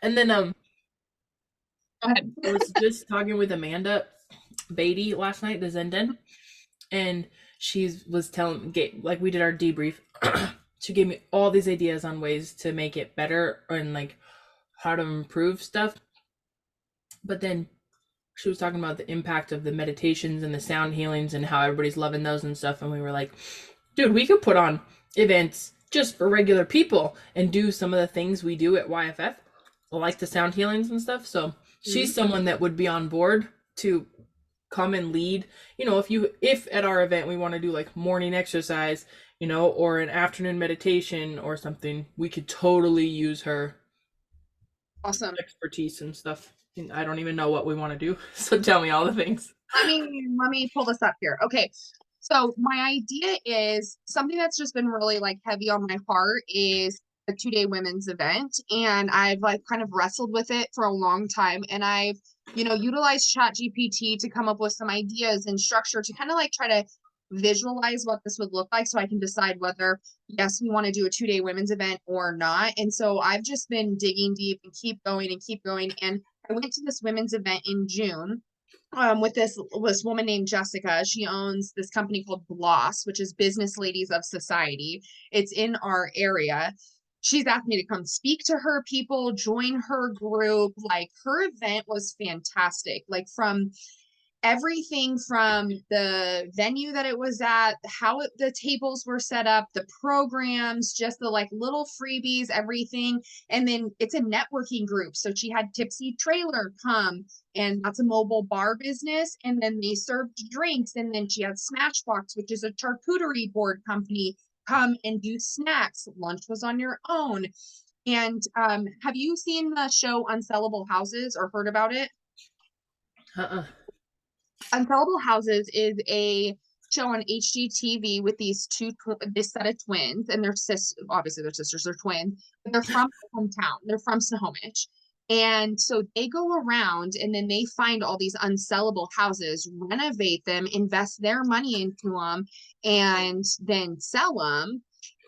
And then Go ahead. I was just talking with Amanda Beatty last night, the Zenden, and she was telling, like we did our debrief. She gave me all these ideas on ways to make it better and like how to improve stuff. But then she was talking about the impact of the meditations and the sound healings and how everybody's loving those and stuff. And we were like, dude, we could put on events just for regular people and do some of the things we do at YFF, like the sound healings and stuff. So she's Mhm. someone that would be on board to come and lead. If at our event we want to do like morning exercise, or an afternoon meditation or something, we could totally use her Awesome. expertise and stuff. And I don't even know what we want to do. So tell me all the things. Let me pull this up here. Okay. So my idea is something that's just been really like heavy on my heart is a 2-day women's event. And I've like kind of wrestled with it for a long time. And I've, utilized Chat GPT to come up with some ideas and structure to kind of like try to visualize what this would look like so I can decide whether, yes, we want to do a 2-day women's event or not. And so I've just been digging deep and keep going and keep going. And I went to this women's event in June with this woman named Jessica. She owns this company called Bloss, which is Business Ladies of Society. It's in our area. She's asked me to come speak to her people, join her group. Like her event was fantastic. Like from everything from the venue that it was at, the tables were set up, the programs, just the like little freebies, everything. And then it's a networking group. So she had Tipsy Trailer come, and that's a mobile bar business. And then they served drinks. And then she had Smashbox, which is a charcuterie board company, come and do snacks. Lunch was on your own. And have you seen the show Unsellable Houses or heard about it? Uh-uh. Unsellable Houses is a show on HGTV with this set of twins, and obviously they're sisters, they're twins, but they're from my hometown. They're from Snohomish. And so they go around and then they find all these unsellable houses, renovate them, invest their money into them, and then sell them.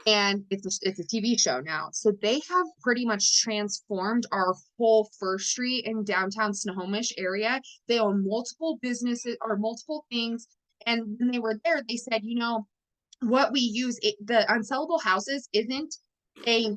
And it's a TV show now. So they have pretty much transformed our whole First Street in downtown Snohomish area. They own multiple businesses or multiple things. And when they were there, they said, what we use the unsellable houses isn't a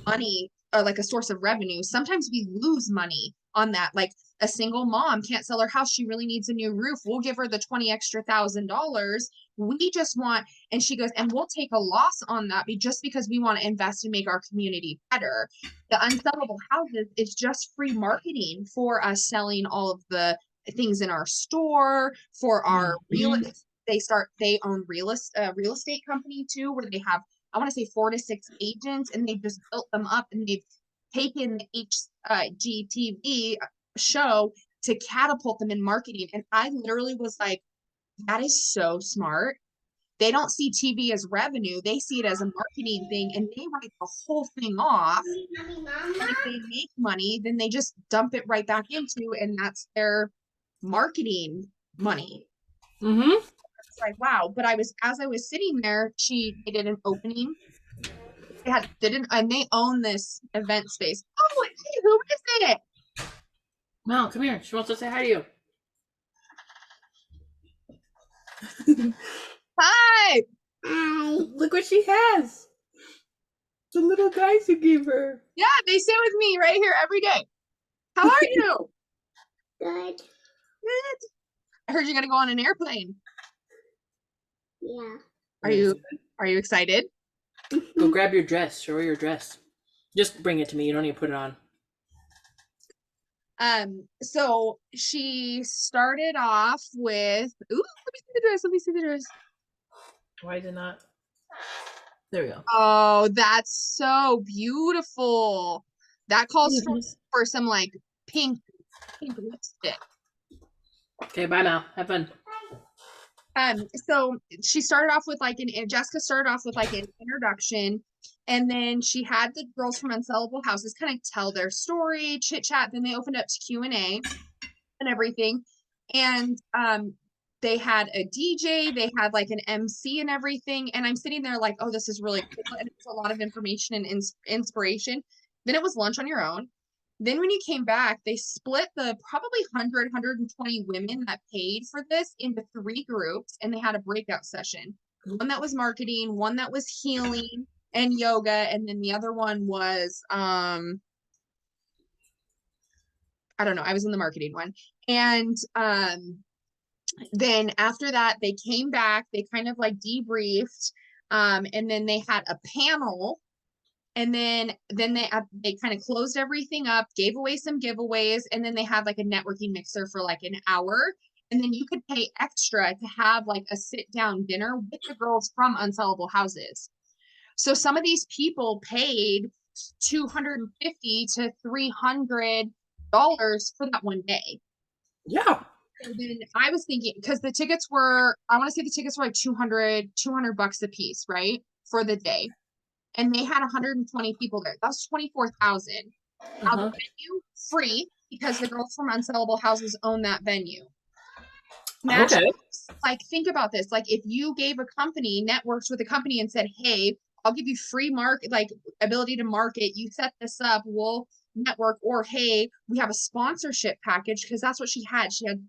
money or like a source of revenue. Sometimes we lose money on that. Like a single mom can't sell her house. She really needs a new roof. We'll give her the 20 extra $1,000. We just want, and she goes, and we'll take a loss on that just because we want to invest and make our community better. The unsellable houses is just free marketing for us selling all of the things in our store, for our real Mhm. they own real estate company too, where they have, I want to say, 4 to 6 agents, and they've just built them up, and they've taken the HGTV show to catapult them in marketing. And I literally was like, that is so smart. They don't see TV as revenue, they see it as a marketing thing, and they write the whole thing off. And if they make money, then they just dump it right back into, and that's their marketing money. Mhm. It's like, wow. But as I was sitting there, they did an opening. And they own this event space. Oh, hey, who is it? Mel, come here. She wants to say hi to you. Hi. Look what she has. The little guys you gave her. Yeah, they sit with me right here every day. How are you? Good. Good. I heard you're gonna go on an airplane. Yeah. Are you are you excited? Go grab your dress. Show her your dress. Just bring it to me. You don't need to put it on. So she started off with, ooh, let me see the dress. Let me see the dress. Why is it not? There we go. Oh, that's so beautiful. That calls for some like pink pink lipstick. Okay, bye now. Have fun. So she started off with like Jessica started off with like an introduction, and then she had the girls from Unsellable Houses kind of tell their story, chit chat. Then they opened up to Q&A and everything, and they had a DJ, they had like an MC and everything. And I'm sitting there like, oh, this is really cool, and it's a lot of information and inspiration. Then it was lunch on your own. Then when you came back, they split the probably 100, women that paid for this into 3 groups, and they had a breakout session. One that was marketing, one that was healing and yoga, and then the other one was I don't know, I was in the marketing one. And then after that, they came back, they kind of like debriefed, and then they had a panel, and then they kind of closed everything up, gave away some giveaways, and then they had like a networking mixer for like an hour, and then you could pay extra to have like a sit down dinner with the girls from Unsellable Houses. So some of these people paid 250 to $300 for that one day. Yeah. So then I was thinking, because the tickets were, I want to say the tickets were like 200 bucks a piece, right? For the day. And they had 120 people there. That's 24,000. Now the Uh-huh. venue free because the girls from Unsellable Houses own that venue. Match, Okay. like think about this. Like if you gave a company, networks with a company and said, hey, I'll give you free market, like ability to market. You set this up, we'll network, or hey, we have a sponsorship package, because that's what she had. She had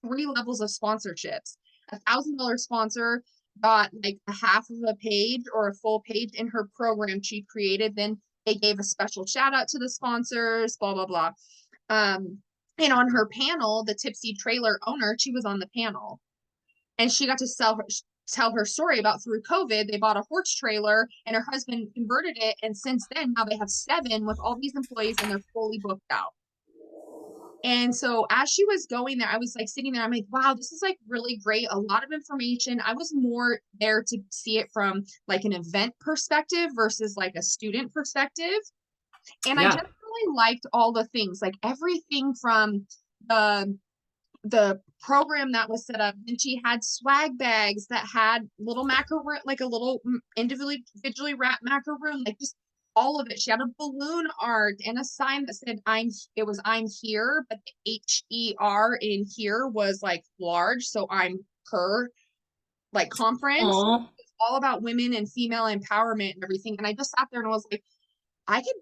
3 levels of sponsorships. $1,000 sponsor got like a half of a page or a full page in her program she created. Then they gave a special shout out to the sponsors, blah, blah, blah. And on her panel, the Tipsy Trailer owner, she was on the panel, and she got to tell her story about through COVID, they bought a horse trailer and her husband converted it. And since then, now they have 7 with all these employees and they're fully booked out. And so as she was going there, I was like sitting there, I'm like, wow, this is like really great. A lot of information. I was more there to see it from like an event perspective versus like a student perspective. And I Yeah. just really liked all the things, like everything from the program that was set up. And she had swag bags that had little macaroon, like a little individually wrapped macaroon, like just all of it. She had a balloon art and a sign that said I'm here, but the HER in here was like large. So I'm her, like conference. Aw. It's all about women and female empowerment and everything. And I just sat there and was like, I could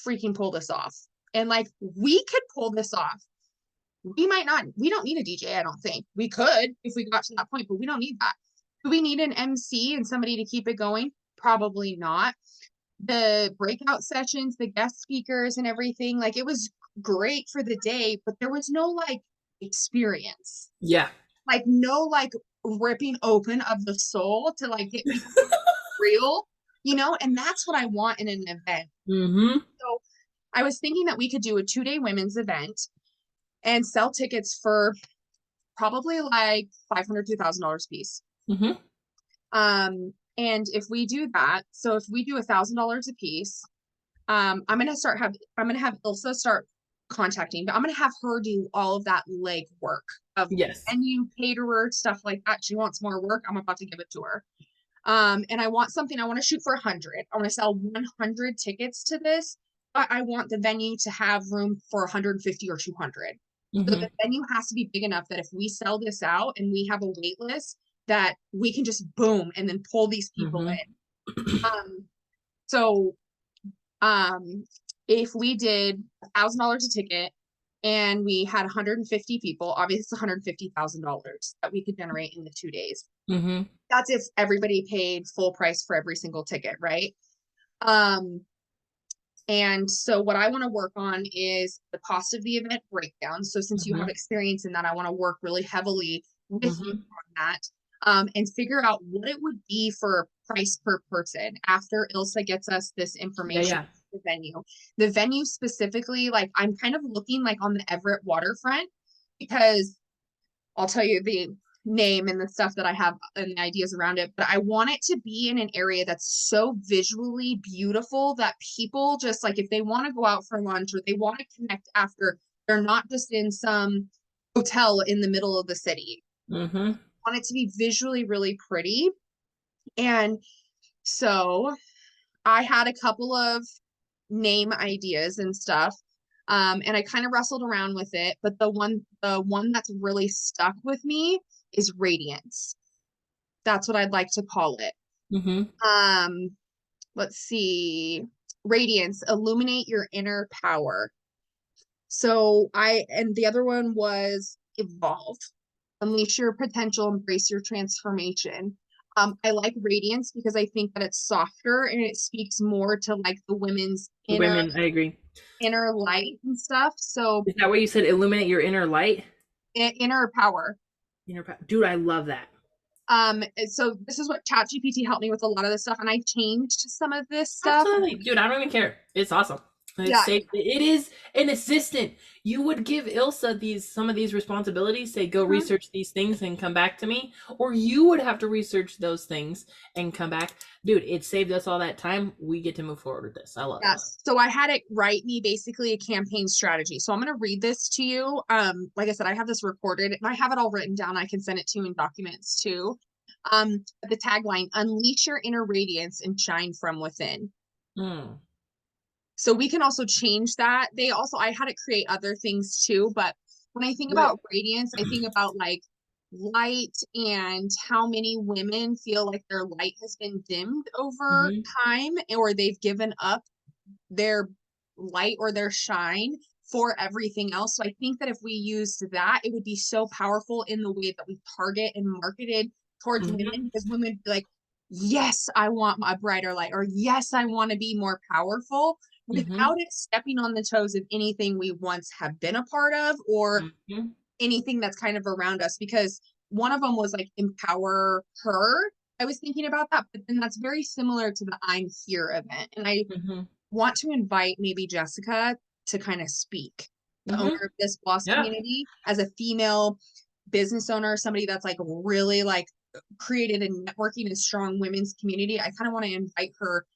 freaking pull this off. And like we could pull this off. We might not, we don't need a DJ, I don't think. We could if we got to that point, but we don't need that. Do we need an MC and somebody to keep it going? Probably not. The breakout sessions, the guest speakers and everything, like it was great for the day, but there was no like experience. Yeah. Like no like ripping open of the soul to like get people real, and that's what I want in an event. Mm-hmm. So I was thinking that we could do a 2-day women's event and sell tickets for probably like $500 to $1,000 a piece. Mm-hmm. And if we do that, so if we do $1,000 a piece, I'm gonna have Ilsa start contacting, but I'm gonna have her do all of that leg work of Yes. venue, caterer, stuff like that. She wants more work. I'm about to give it to her. And I want to shoot for 100. I want to sell 100 tickets to this, but I want the venue to have room for 150 or 200. So Mm-hmm. the venue has to be big enough that if we sell this out and we have a wait list, that we can just boom and then pull these people Mm-hmm. in. So if we did $1,000 a ticket and we had 150 people, obviously it's $150,000 that we could generate in the 2 days. Mm-hmm. That's if everybody paid full price for every single ticket, right? And so what I want to work on is the cost of the event breakdown. So since you have Mm-hmm. experience in that, I want to work really heavily with you Mm-hmm. on that, and figure out what it would be for price per person after Ilsa gets us this Yeah, information. yeah. The venue specifically, like I'm kind of looking like on the Everett waterfront, because I'll tell you the name and the stuff that I have and the ideas around it, but I want it to be in an area that's so visually beautiful that people just like, if they want to go out for lunch or they want to connect after, they're not just in some hotel in the middle of the city. Mm-hmm. I want it to be visually really pretty. And so I had a couple of name ideas and stuff. And I kind of wrestled around with it, but the one that's really stuck with me is Radiance. That's what I'd like to call it. Mm-hmm. Let's see. Radiance, illuminate your inner power. And the other one was evolve, unleash your potential, embrace your transformation. I like Radiance because I think that it's softer and it speaks more to like the women's The women, I agree. inner light and stuff. So Is that what you said? Illuminate your inner light? inner power. Dude, I love that. So this is what ChatGPT helped me with a lot of this stuff, and I changed some of this stuff. Absolutely. Dude, I don't even care. It's awesome. It's Yeah. safe. It is an assistant. You would give Ilsa some of these responsibilities, say go research these things and come back to me, or you would have to research those things and come back. Dude, it saved us all that time. We get to move forward with this. I love it. Yes. So I had it write me basically a campaign strategy. So I'm going to read this to you. Like I said, I have this recorded and I have it all written down. I can send it to you in documents too. The tagline, unleash your inner radiance and shine from within. So we can also change that. I had it create other things too, but when I think about radiance, I think about like light and how many women feel like their light has been dimmed over time, or they've given up their light or their shine for everything else. So I think that if we used that, it would be so powerful in the way that we target and marketed towards women, because women would be like, yes, I want a brighter light, or yes, I want to be more powerful, without it stepping on the toes of anything we once have been a part of, or anything that's kind of around us. Because one of them was like empower her. I was thinking about that, but then that's very similar to the I'm Here event. And I want to invite maybe Jessica to kind of speak, the owner of this boss community, as a female business owner, somebody that's like really like created a networking and strong women's community. I kind of want to invite her,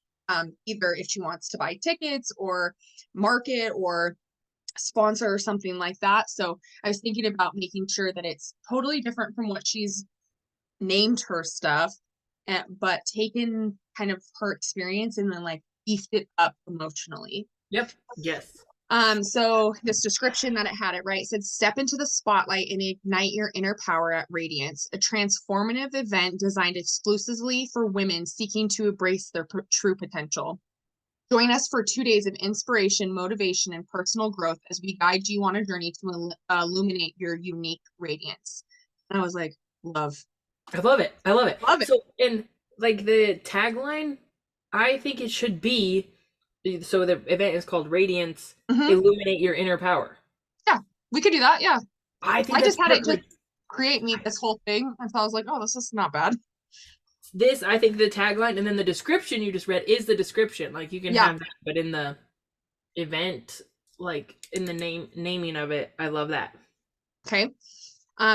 either if she wants to buy tickets or market or sponsor or something like that. So I was thinking about making sure that it's totally different from what she's named her stuff, but taken kind of her experience and then like beefed it up emotionally. Yep. Yes. So this description that it had, it right, it said, step into the spotlight and ignite your inner power at Radiance, a transformative event designed exclusively for women seeking to embrace their true potential. Join us for 2 days of inspiration, motivation, and personal growth as we guide you on a journey to illuminate your unique radiance. And I was like, love. I love it. I love it. Love it. So, and like the tagline, I think it should be, so the event is called Radiance, illuminate your inner power. Yeah, we could do that. Yeah. I just had it just create me this whole thing. And so I was like, oh, this is not bad. I think the tagline and then the description you just read is the description. Like you can have that, but in the event, like in the naming of it, I love that. Okay.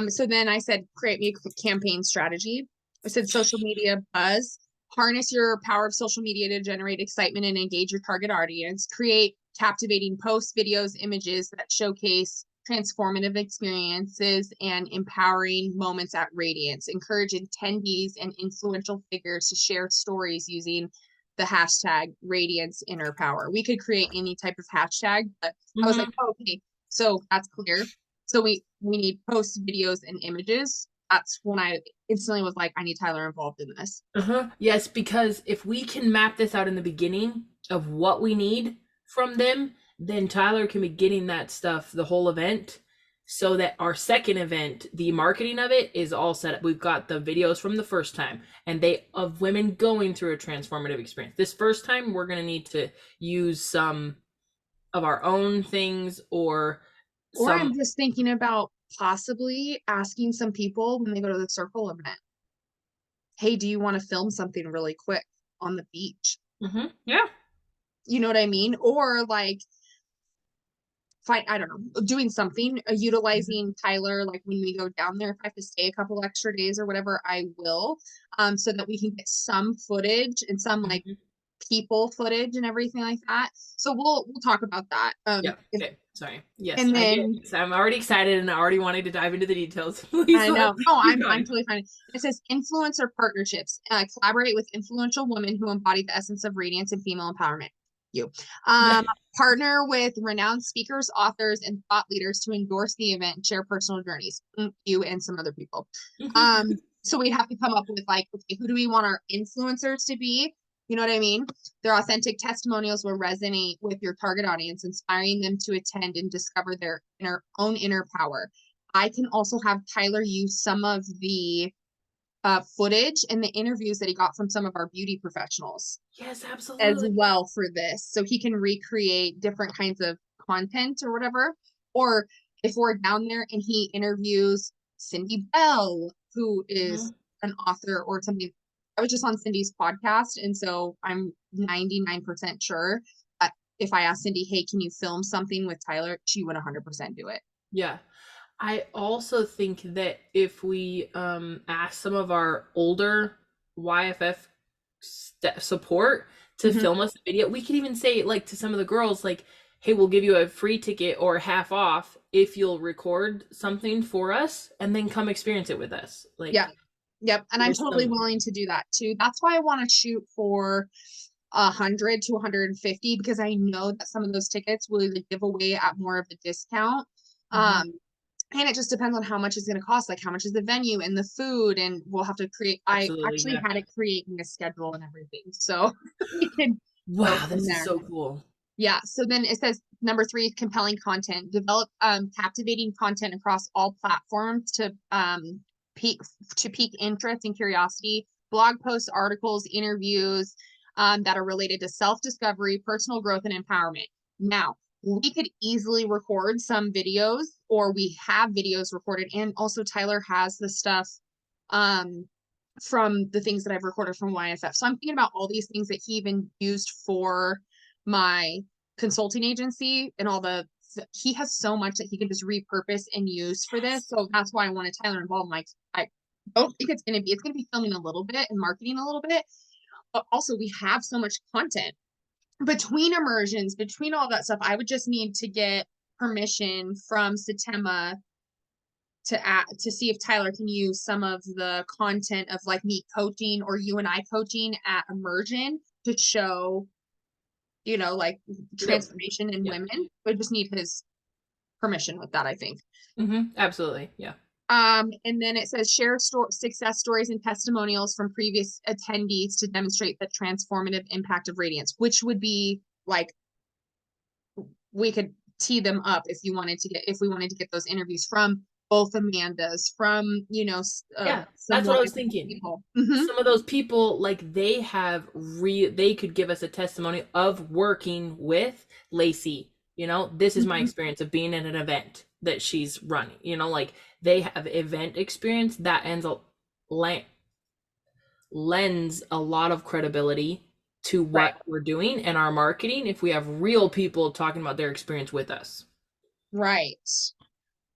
So then I said, create me a campaign strategy. I said, social media buzz, harness your power of social media to generate excitement and engage your target audience, create captivating posts, videos, images that showcase transformative experiences and empowering moments at Radiance, encourage attendees and influential figures to share stories using the hashtag Radiance Inner Power. We could create any type of hashtag, but I was like, oh, okay, so that's clear. So we need posts, videos, and images. That's when I instantly was like, I need Tyler involved in this. Yes, because if we can map this out in the beginning of what we need from them, then Tyler can be getting that stuff the whole event, so that our second event, the marketing of it, is all set up. We've got the videos from the first time and of women going through a transformative experience. This first time, we're going to need to use some of our own things, or I'm just thinking about possibly asking some people when they go to the circle event, hey, do you want to film something really quick on the beach? Yeah. You know what I mean? Or like, I don't know, doing something, utilizing Tyler, like when we go down there, if I have to stay a couple extra days or whatever, I will, so that we can get some footage and some like people footage and everything like that. So we'll talk about that. Okay. Sorry. Yes. And then I'm already excited and I already wanted to dive into the details. Please, I know. No, I'm totally fine. It says influencer partnerships. Collaborate with influential women who embody the essence of radiance and female empowerment. Partner with renowned speakers, authors, and thought leaders to endorse the event and share personal journeys. You and some other people. So we have to come up with like, okay, who do we want our influencers to be? You know what I mean? Their authentic testimonials will resonate with your target audience, inspiring them to attend and discover their own inner power. I can also have Tyler use some of the footage and the interviews that he got from some of our beauty professionals Yes, as absolutely. well for this. So he can recreate different kinds of content or whatever. Or if we're down there and he interviews Cindy Bell, who is Mhm. an author or something. I was just on Cindy's podcast, and so I'm 99% sure that if I asked Cindy, hey, can you film something with Tyler, she would 100% do it. Yeah. I also think that if we ask some of our older YFF support to Mhm. film us a video, we could even say like to some of the girls like, "Hey, we'll give you a free ticket or half off if you'll record something for us and then come experience it with us." Yeah. Like Yep. And I'm there's totally some willing to do that too. That's why I want to shoot for 100 to 150 because I know that some of those tickets will either give away at more of a discount. Mhm. And it just depends on how much it's going to cost, like how much is the venue and the food, and we'll have to create. I Absolutely, actually yeah. had it creating a schedule and everything, so we can go Wow, from this is there. so cool. Yeah. So then it says number three, compelling content. Develop captivating content across all platforms pique to pique interest and curiosity. Blog posts, articles, interviews that are related to self-discovery, personal growth, and empowerment. Now, we could easily record some videos, or we have videos recorded, and also Tyler has the stuff um from the things that I've recorded from YFF. So I'm thinking about all these things that he even used for my consulting agency and all the he has so much that he can just repurpose and use for this. Yes. So that's why I wanted Tyler involved. Like I don't think it's gonna be filming a little bit and marketing a little bit, but also we have so much content between immersions, between all that stuff. I would just need to get permission from Satema to see if Tyler can use some of the content of like me coaching or you and I coaching at immersion to show, like Yep. transformation in Yeah. women. We just need his permission with that, I think. Absolutely. Yeah. And then it says share success stories and testimonials from previous attendees to demonstrate the transformative impact of Radiance, which would be like we could tee them up if we wanted to get those interviews from both Amandas, from Yeah. some That's what I was wonderful thinking. people. Some of those people like they could give us a testimony of working with Lacey. This is my Mhm. experience of being at an event that she's running. Like they have event experience that lends a lot of credibility to Right. what we're doing and our marketing if we have real people talking about their experience with us. Right.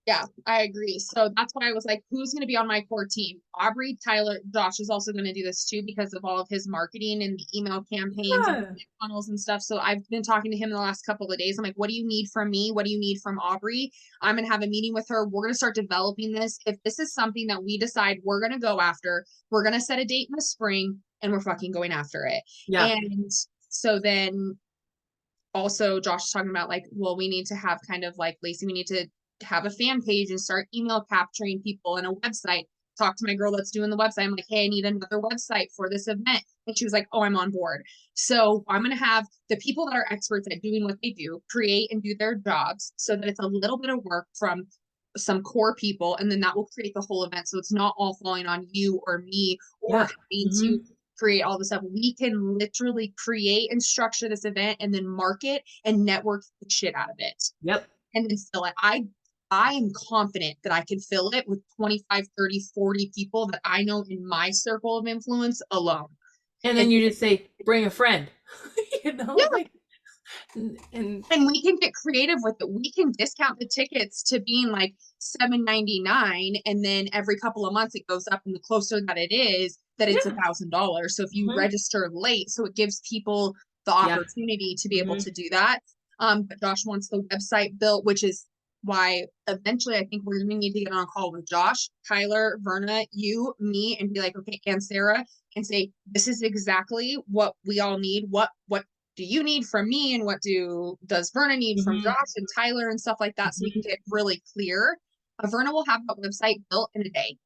Yeah, I agree. So that's why I was like, who's going to be on my core team? Aubrey, Tyler, Josh is also going to do this too because of all of his marketing and the email campaigns and Yeah. funnels and stuff. So I've been talking to him the last couple of days. I'm like, what do you need from me? What do you need from Aubrey? I'm going to have a meeting with her. We're going to start developing this. If this is something that we decide we're going to go after, we're going to set a date in the spring and we're fucking going after it. Yeah. And so then also Josh is talking about like, well, we need to have kind of like Lacey, we need to have a fan page and start email capturing people and a website. Talk to my girl that's doing the website. I'm like, hey, I need another website for this event. And she was like, oh, I'm on board. So I'm going to have the people that are experts at doing what they do create and do their jobs so that it's a little bit of work from some core people. And then that will create the whole event. So it's not all falling on you or me or Yeah. having to hmm create all this stuff. We can literally create and structure this event and then market and network the shit out of it Yep. and then fill it. I am confident that I can fill it with 25, 30, 40 people that I know in my circle of influence alone. And And then you just say, bring a friend. yeah, Like, and and we can get creative with it. We can discount the tickets to being like $7.99, and then every couple of months it goes up, and the closer that it is, that it's yeah. $1,000. So if you hmm register late, so it gives people the Yeah. opportunity to be able hmm to do that. But Josh wants the website built, which is why eventually I think we're gonna need to get on a call with Josh, Tyler, Verna, you, me, and be like, okay, and Sarah, and say, this is exactly what we all need. What do you need from me and what does Verna need from hmm Josh and Tyler and stuff like that so we can hmm get really clear. Verna will have that website built in a day.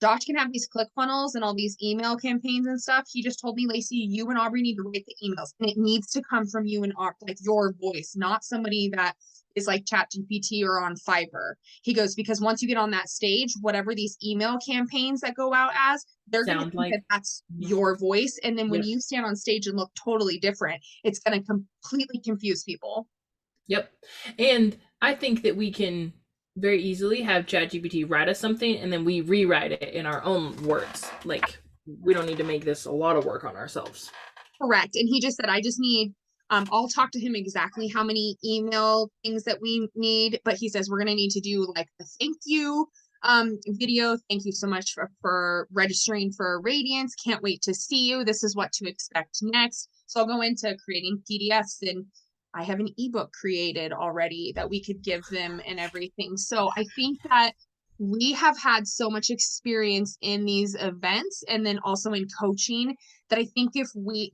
Josh can have these click funnels and all these email campaigns and stuff. He just told me, Lacey, you and Aubrey need to write the emails, and it needs to come from you and like your voice, not somebody that is like Chat GPT or on Fiverr. He goes, because once you get on that stage, whatever these email campaigns that go out as, they're going to Sound think like that that's your voice. And then when yep. you stand on stage and look totally different, it's going to completely confuse people. Yep. And I think that we can very easily have ChatGPT write us something and then we rewrite it in our own words. Like we don't need to make this a lot of work on ourselves. Correct. And he just said, I just need, I'll talk to him exactly how many email things that we need, but he says we're going to need to do like a thank you video. Thank you so much for registering for Radiance. Can't wait to see you. This is what to expect next. So I'll go into creating PDFs, and I have an ebook created already that we could give them and everything. So I think that we have had so much experience in these events and then also in coaching that I think if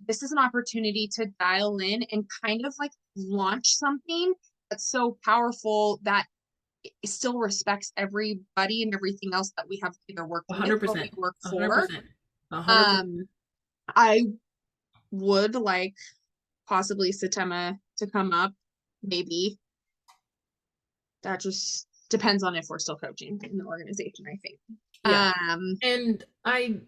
this is an opportunity to dial in and kind of like launch something that's so powerful that it still respects everybody and everything else that we have either worked with or we 100%. work for. 100%. 100%. I would like possibly Satema to come up, maybe. That just depends on if we're still coaching in the organization, I think. Yeah. And I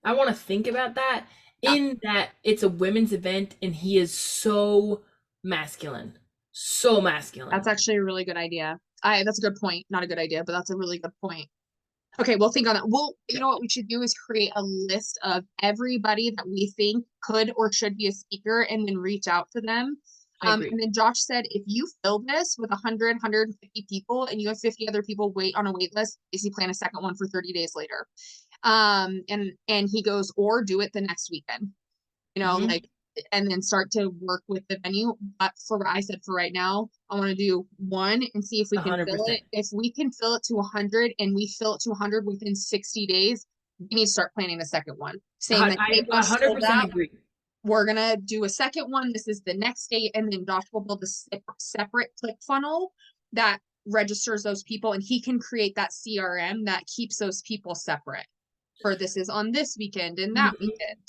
want to think about that in that it's a women's event and he is so masculine. So masculine. That's actually a really good idea. That's a good point. Not a good idea, but that's a really good point. Okay, we'll think on that. You know what we should do is create a list of everybody that we think could or should be a speaker and then reach out to them. And then Josh said, if you fill this with 100, 150 people and you have 50 other people wait on a wait list, basically plan a second one for 30 days later. And he goes, or do it the next weekend, like, and then start to work with the venue. But I said for right now, I want to do one and see if we can 100%. fill it. If we can fill it to 100 and we fill it to 100 within 60 days, we need to start planning a second one. Saying that I 100% agree. We're going to do a second one. This is the next date. And then Josh will build a separate click funnel that registers those people. And he can create that CRM that keeps those people separate for this is on this weekend and that weekend.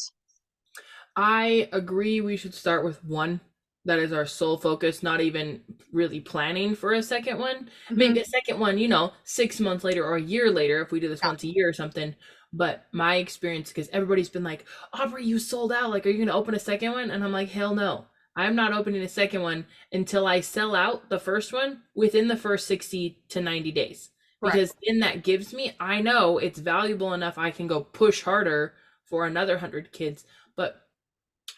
I agree we should start with one. That is our sole focus, not even really planning for a second one. Maybe a second one, 6 months later or a year later if we do this once a year or something. But my experience, because everybody's been like, Aubrey, you sold out. Like, are you going to open a second one? And I'm like, hell no. I'm not opening a second one until I sell out the first one within the first 60 to 90 days. Because then that gives me, I know it's valuable enough I can go push harder for another 100 kids. But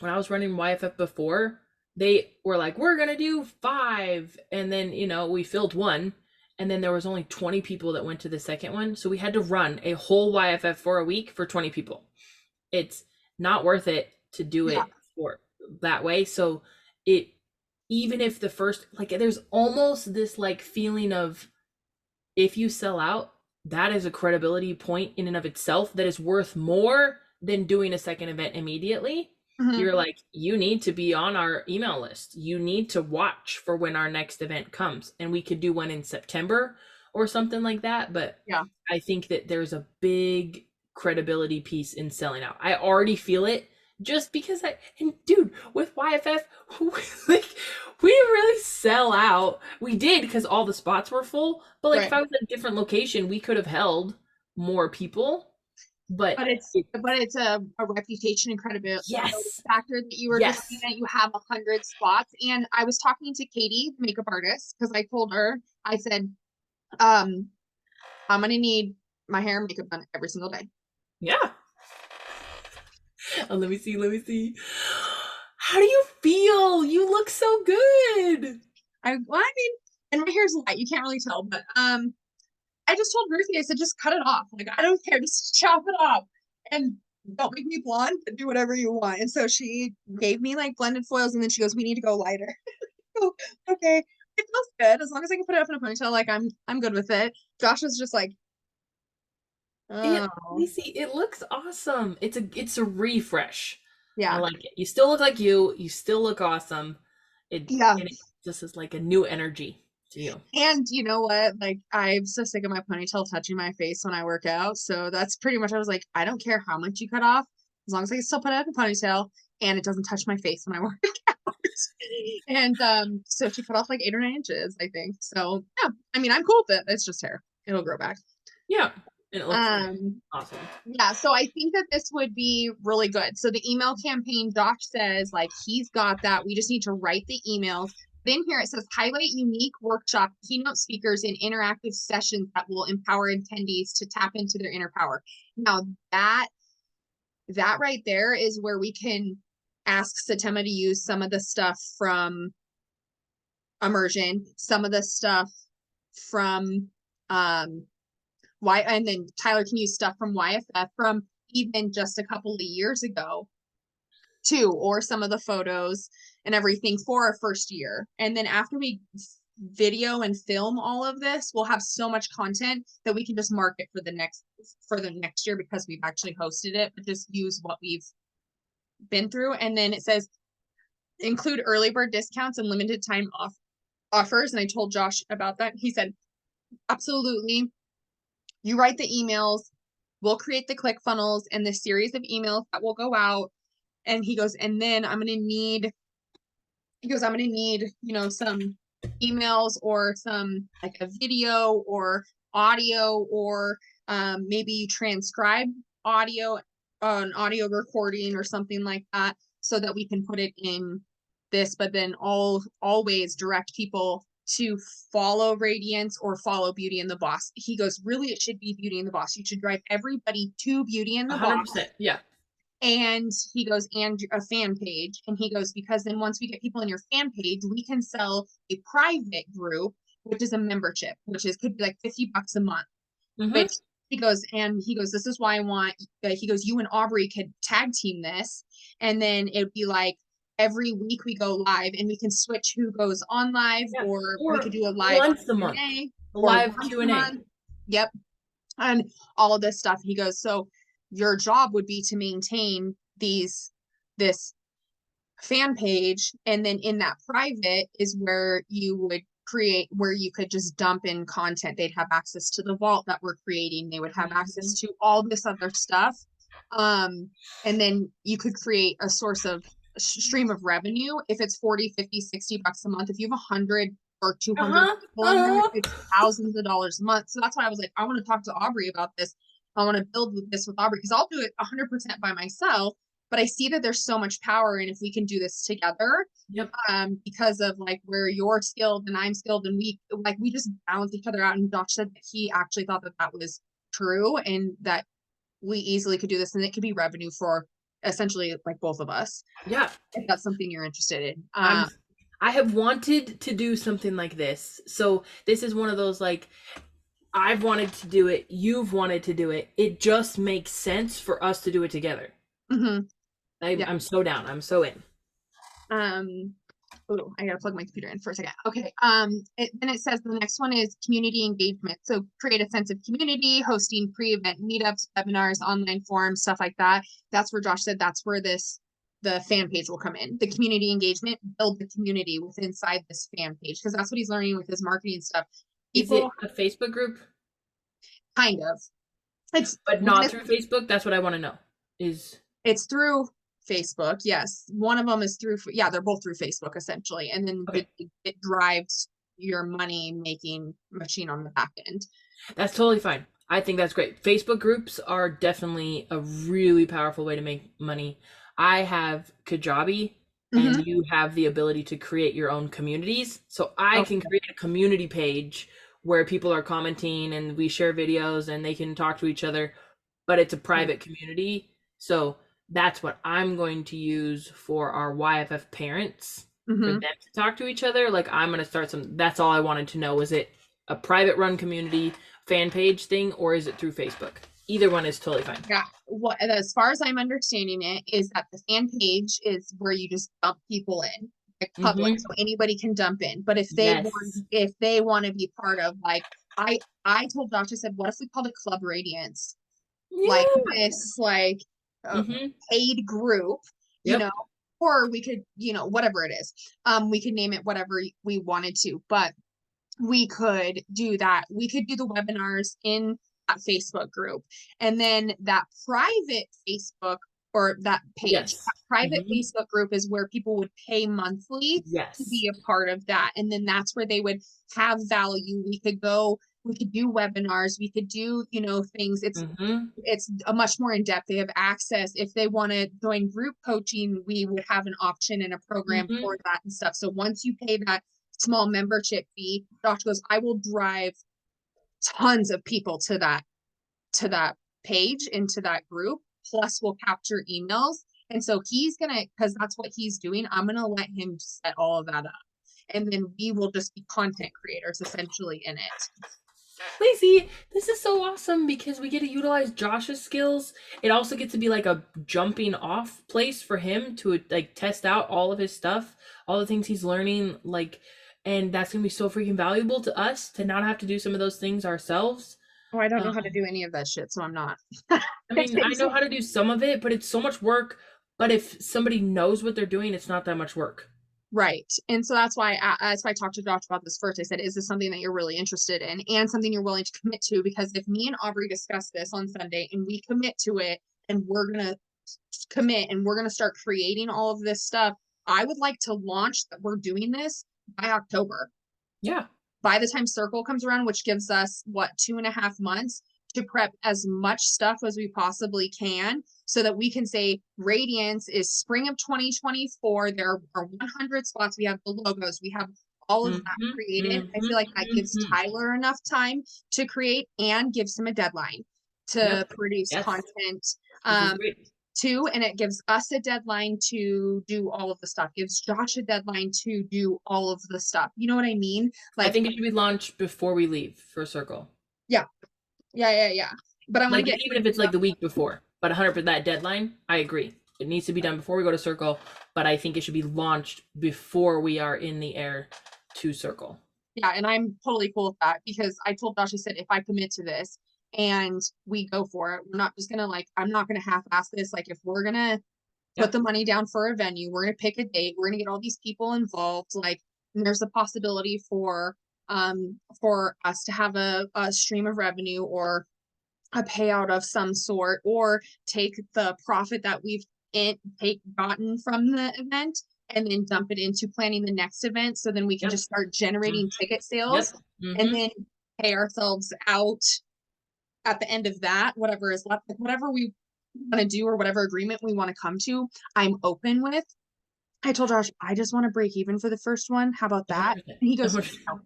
when I was running YFF before, they were like, we're going to do 5. And then, we filled one. And then there was only 20 people that went to the second one. So we had to run a whole YFF for a week for 20 people. It's not worth it to do it for that way. So even if the first, like, there's almost this like feeling of if you sell out, that is a credibility point in and of itself that is worth more than doing a second event immediately. You're like, you need to be on our email list. You need to watch for when our next event comes. And we could do one in September or something like that. But I think that there's a big credibility piece in selling out. I already feel it just because dude, with YFF, we didn't really sell out. We did because all the spots were full. But like if I was at a different location, we could have held more people. But it's a reputation and credibility factor that you were just saying that you have 100 spots. And I was talking to Katie, the makeup artist, because I told her, I said, I'm gonna need my hair and makeup done every single day. Yeah. Oh, let me see. How do you feel? You look so good. I mean, and my hair's light, you can't really tell, but I just told Ruthie, I said, just cut it off. Like, I don't care. Just chop it off. And don't make me blonde, but do whatever you want. And so she gave me like blended foils. And then she goes, we need to go lighter. Okay. It feels good. As long as I can put it up in a ponytail, like I'm good with it. Josh was just like, oh. It looks awesome. It's a refresh. Yeah. I like it. You still look like you still look awesome. And it just is like a new energy. to you. And you know what? Like, I'm so sick of my ponytail touching my face when I work out. So that's pretty much, I was like, I don't care how much you cut off, as long as I can still put it in a ponytail and it doesn't touch my face when I work out. And so she cut off like 8 or 9 inches, I think. So yeah, I mean, I'm cool with it. It's just hair. It'll grow back. Yeah. And it looks Um, awesome. yeah, so I think that this would be really good. So the email campaign, Josh says like he's got that. We just need to write the emails. Then here it says highlight unique workshop keynote speakers in interactive sessions that will empower attendees to tap into their inner power. Now that right there is where we can ask Satema to use some of the stuff from immersion, some of the stuff from why, and then Tyler can use stuff from YFF from even just a couple of years ago too, or some of the photos and everything for our first year. And then after we video and film all of this, we'll have so much content that we can just market for the next year because we've actually hosted it, but just use what we've been through. And then it says include early bird discounts and limited time offers. And I told Josh about that. He said, absolutely. You write the emails, we'll create the click funnels and the series of emails that will go out. And he goes, and then I'm going to need, some emails or some like a video or audio or maybe you transcribe audio, an audio recording or something like that so that we can put it in this, but then always direct people to follow Radiance or follow Beauty and the Boss. He goes, really, it should be Beauty and the Boss. You should drive everybody to Beauty and the Boss. 100%. Yeah. And he goes, and a fan page. And he goes, because then once we get people in your fan page, we can sell a private group, which is a membership, which could be like $50 a month. Which he goes, this is why I want, he goes, you and Aubrey could tag team this. And then it'd be like, every week we go live and we can switch who goes on live, Yeah. or we could do a live once a month. Q&A, Live Q&A. Yep. And all of this stuff. He goes, so your job would be to maintain this fan page. And then in that private is where you would create, where you could just dump in content. They'd have access to the vault that we're creating. They would have access to all this other stuff. And then you could create a source of stream of revenue. If it's 40, 50, $60 a month, if you have 100 or 200 people in there, it's thousands of dollars a month. So that's why I was like, I want to talk to Aubrey about this. I want to build this with Aubrey because I'll do it 100% by myself. But I see that there's so much power in if we can do this together. Yep. Because of like where you're skilled and I'm skilled, and we just balance each other out. And Josh said that he actually thought that was true and that we easily could do this and it could be revenue for essentially like both of us. Yeah. If that's something you're interested in. I have wanted to do something like this. So this is one of those, like, I've wanted to do it. You've wanted to do it. It just makes sense for us to do it together. Mm-hmm. I'm so down. I'm so in. Oh, I gotta plug my computer in for a second. Okay. Then it says the next one is community engagement. So create a sense of community, hosting pre-event meetups, webinars, online forums, stuff like that. That's where Josh said that's where the fan page will come in. The community engagement, build the community within inside this fan page, because that's what he's learning with his marketing stuff. Is it a Facebook group? Kind of. But not through Facebook? That's what I want to know. It's through Facebook, yes. One of them is through, they're both through Facebook essentially. And then it drives your money making machine on the back end. That's totally fine. I think that's great. Facebook groups are definitely a really powerful way to make money. I have Kajabi, and you have the ability to create your own communities. So I can create a community page where people are commenting and we share videos and they can talk to each other, but it's a private community. So that's what I'm going to use for our YFF parents, for them to talk to each other. Like, I'm going to start that's all I wanted to know. Was it a private run community fan page thing, or is it through Facebook? Either one is totally fine. Yeah. As far as I'm understanding it, is that the fan page is where you just dump people in, like public, so anybody can dump in. But if they want to be part of, like, I told Josh, I said, what if we called it Club Radiance? Yeah. Like this, like paid group, you know, or we could, whatever it is, we could name it whatever we wanted to. But we could do that. We could do the webinars in that Facebook group. And then that private Facebook or that page, Yes. that private Mhm. Facebook group is where people would pay monthly to Yes. be a part of that. And then that's where they would have value. We could do webinars, we could do, things. Mhm. It's a much more in depth. They have access. If they want to join group coaching, we would have an option and a program for Mhm. that and stuff. So once you pay that small membership fee, Josh goes, I will drive tons of people to that page into that group. Plus, we'll capture emails. And so he's gonna, because that's what he's doing. I'm gonna let him set all of that up, and then we will just be content creators essentially in it. Lacey, this is so awesome because we get to utilize Josh's skills. It also gets to be like a jumping off place for him to like test out all of his stuff, all the things he's learning, like, and that's gonna be so freaking valuable to us to not have to do some of those things ourselves. Oh, I don't know how to Um, do any of that shit, so I'm not. I mean, I know how to do some of it, but it's so much work. But if somebody knows what they're doing, it's not that much work. Right. And so that's why I talked to Josh about this first. I said, is this something that you're really interested in and something you're willing to commit to? Because if me and Aubrey discuss this on Sunday and we commit to it and we're going to commit and we're going to start creating all of this stuff, I would like to launch that we're doing this by October. Yeah. By the time Circle comes around, which gives us what, 2.5 months to prep as much stuff as we possibly can so that we can say Radiance is spring of 2024. There are 100 spots. We have the logos, we have all of that Mhm. created. I feel Mhm. like that gives Mhm. Tyler enough time to create and gives him a deadline to Yep. produce Yes. content. This is Um, great. Too, and it gives us a deadline to do all of the stuff, gives Josh a deadline to do all of the stuff. You know what I mean? I Like, think it should be launched before we leave for Circle. yeah, yeah. But I want to Like get even if it's like the week before, but 100% that deadline, I agree. It needs to be done before we go to Circle, but I think it should be launched before we are in the air to Circle. yeah, and I'm totally cool with that because I told Josh, I said, if I commit to this and we go for it, we're not just gonna I'm not gonna half-ass this. Like if we're gonna Yeah. put the money down for a venue, we're gonna pick a date, we're gonna get all these people involved. Like, and there's a possibility for us to have a stream of revenue or a payout of some sort, or take the profit that we've gotten from the event and then dump it into planning the next event. So then we can Yep. just start Mm. generating ticket Yep. sales and Mm-hmm. then pay ourselves out at the end of that, whatever is left, whatever we want to do or whatever agreement we want to come to, I'm open with. I told Josh, I just want to break even for the first one. How about that? 100%. And he goes, 100%. no.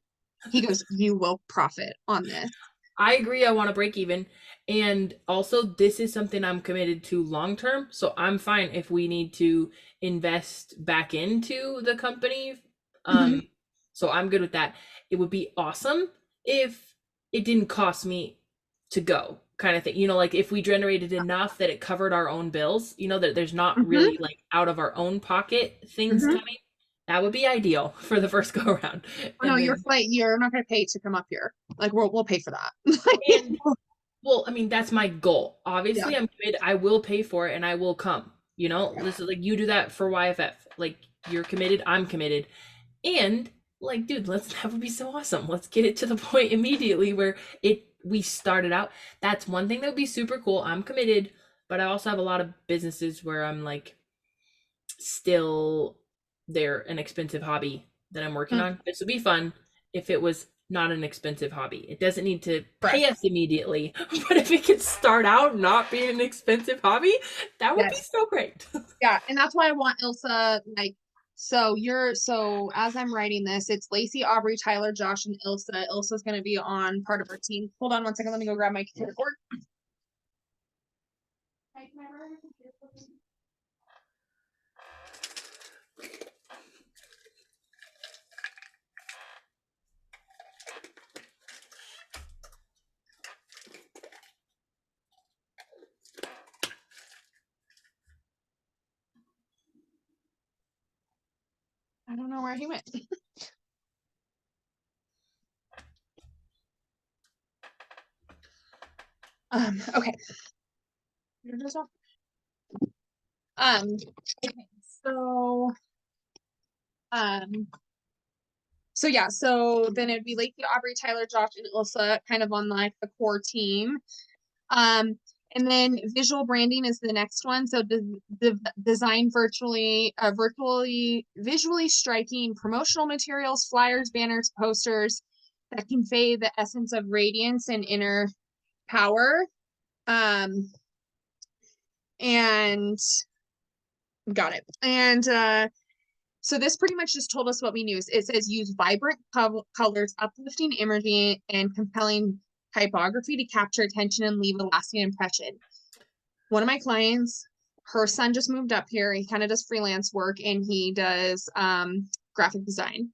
He goes, you will profit on this. I agree. I want to break even. And also, this is something I'm committed to long term. So I'm fine if we need to invest back into the company. Mhm. Um, so I'm good with that. It would be awesome if it didn't cost me to go, kind of thing. Like if we generated enough that it covered our own bills, that there's not Mhm. really like out of our own pocket things Mhm. coming. That would be ideal for the first go around. Oh, no, And your then, flight, you're not going to pay to come up here. Like we'll pay for that. and well, I mean, that's my goal. Yeah. Obviously, I'm committed. I will pay for it and I will come. This is like you do that for YFF. Like you're committed, I'm committed. And like, dude, that would be so awesome. Let's get it to the point immediately where we started out. That's one thing that would be super cool. I'm committed, but I also have a lot of businesses where I'm like still they're an expensive hobby that I'm working Mm, on. This would be fun if it was not an expensive hobby. It doesn't need to pay correct. us immediately, but if it could start out not being an expensive hobby, that would be Yes. so great. Yeah. And that's why I want Ilsa, so as I'm writing this, it's Lacey, Aubrey, Tyler, Josh, and Ilsa. Ilsa's going to be on part of our team. Hold on one second. Let me go grab my computer cord. I don't know where he went. Okay. You're just off. Okay. So, um, So yeah, so then it'd be Lakey, Aubrey, Tyler, Josh, and Ilsa kind of on like the core team. And then visual branding is the next one. So design visually striking promotional materials, flyers, banners, posters that convey the essence of radiance and inner power. And got it. And so this pretty much just told us what we knew. It says use vibrant colors, uplifting imagery, and compelling typography to capture attention and leave a lasting impression. One of my clients, her son just moved up here. He kind of does freelance work and he does graphic design.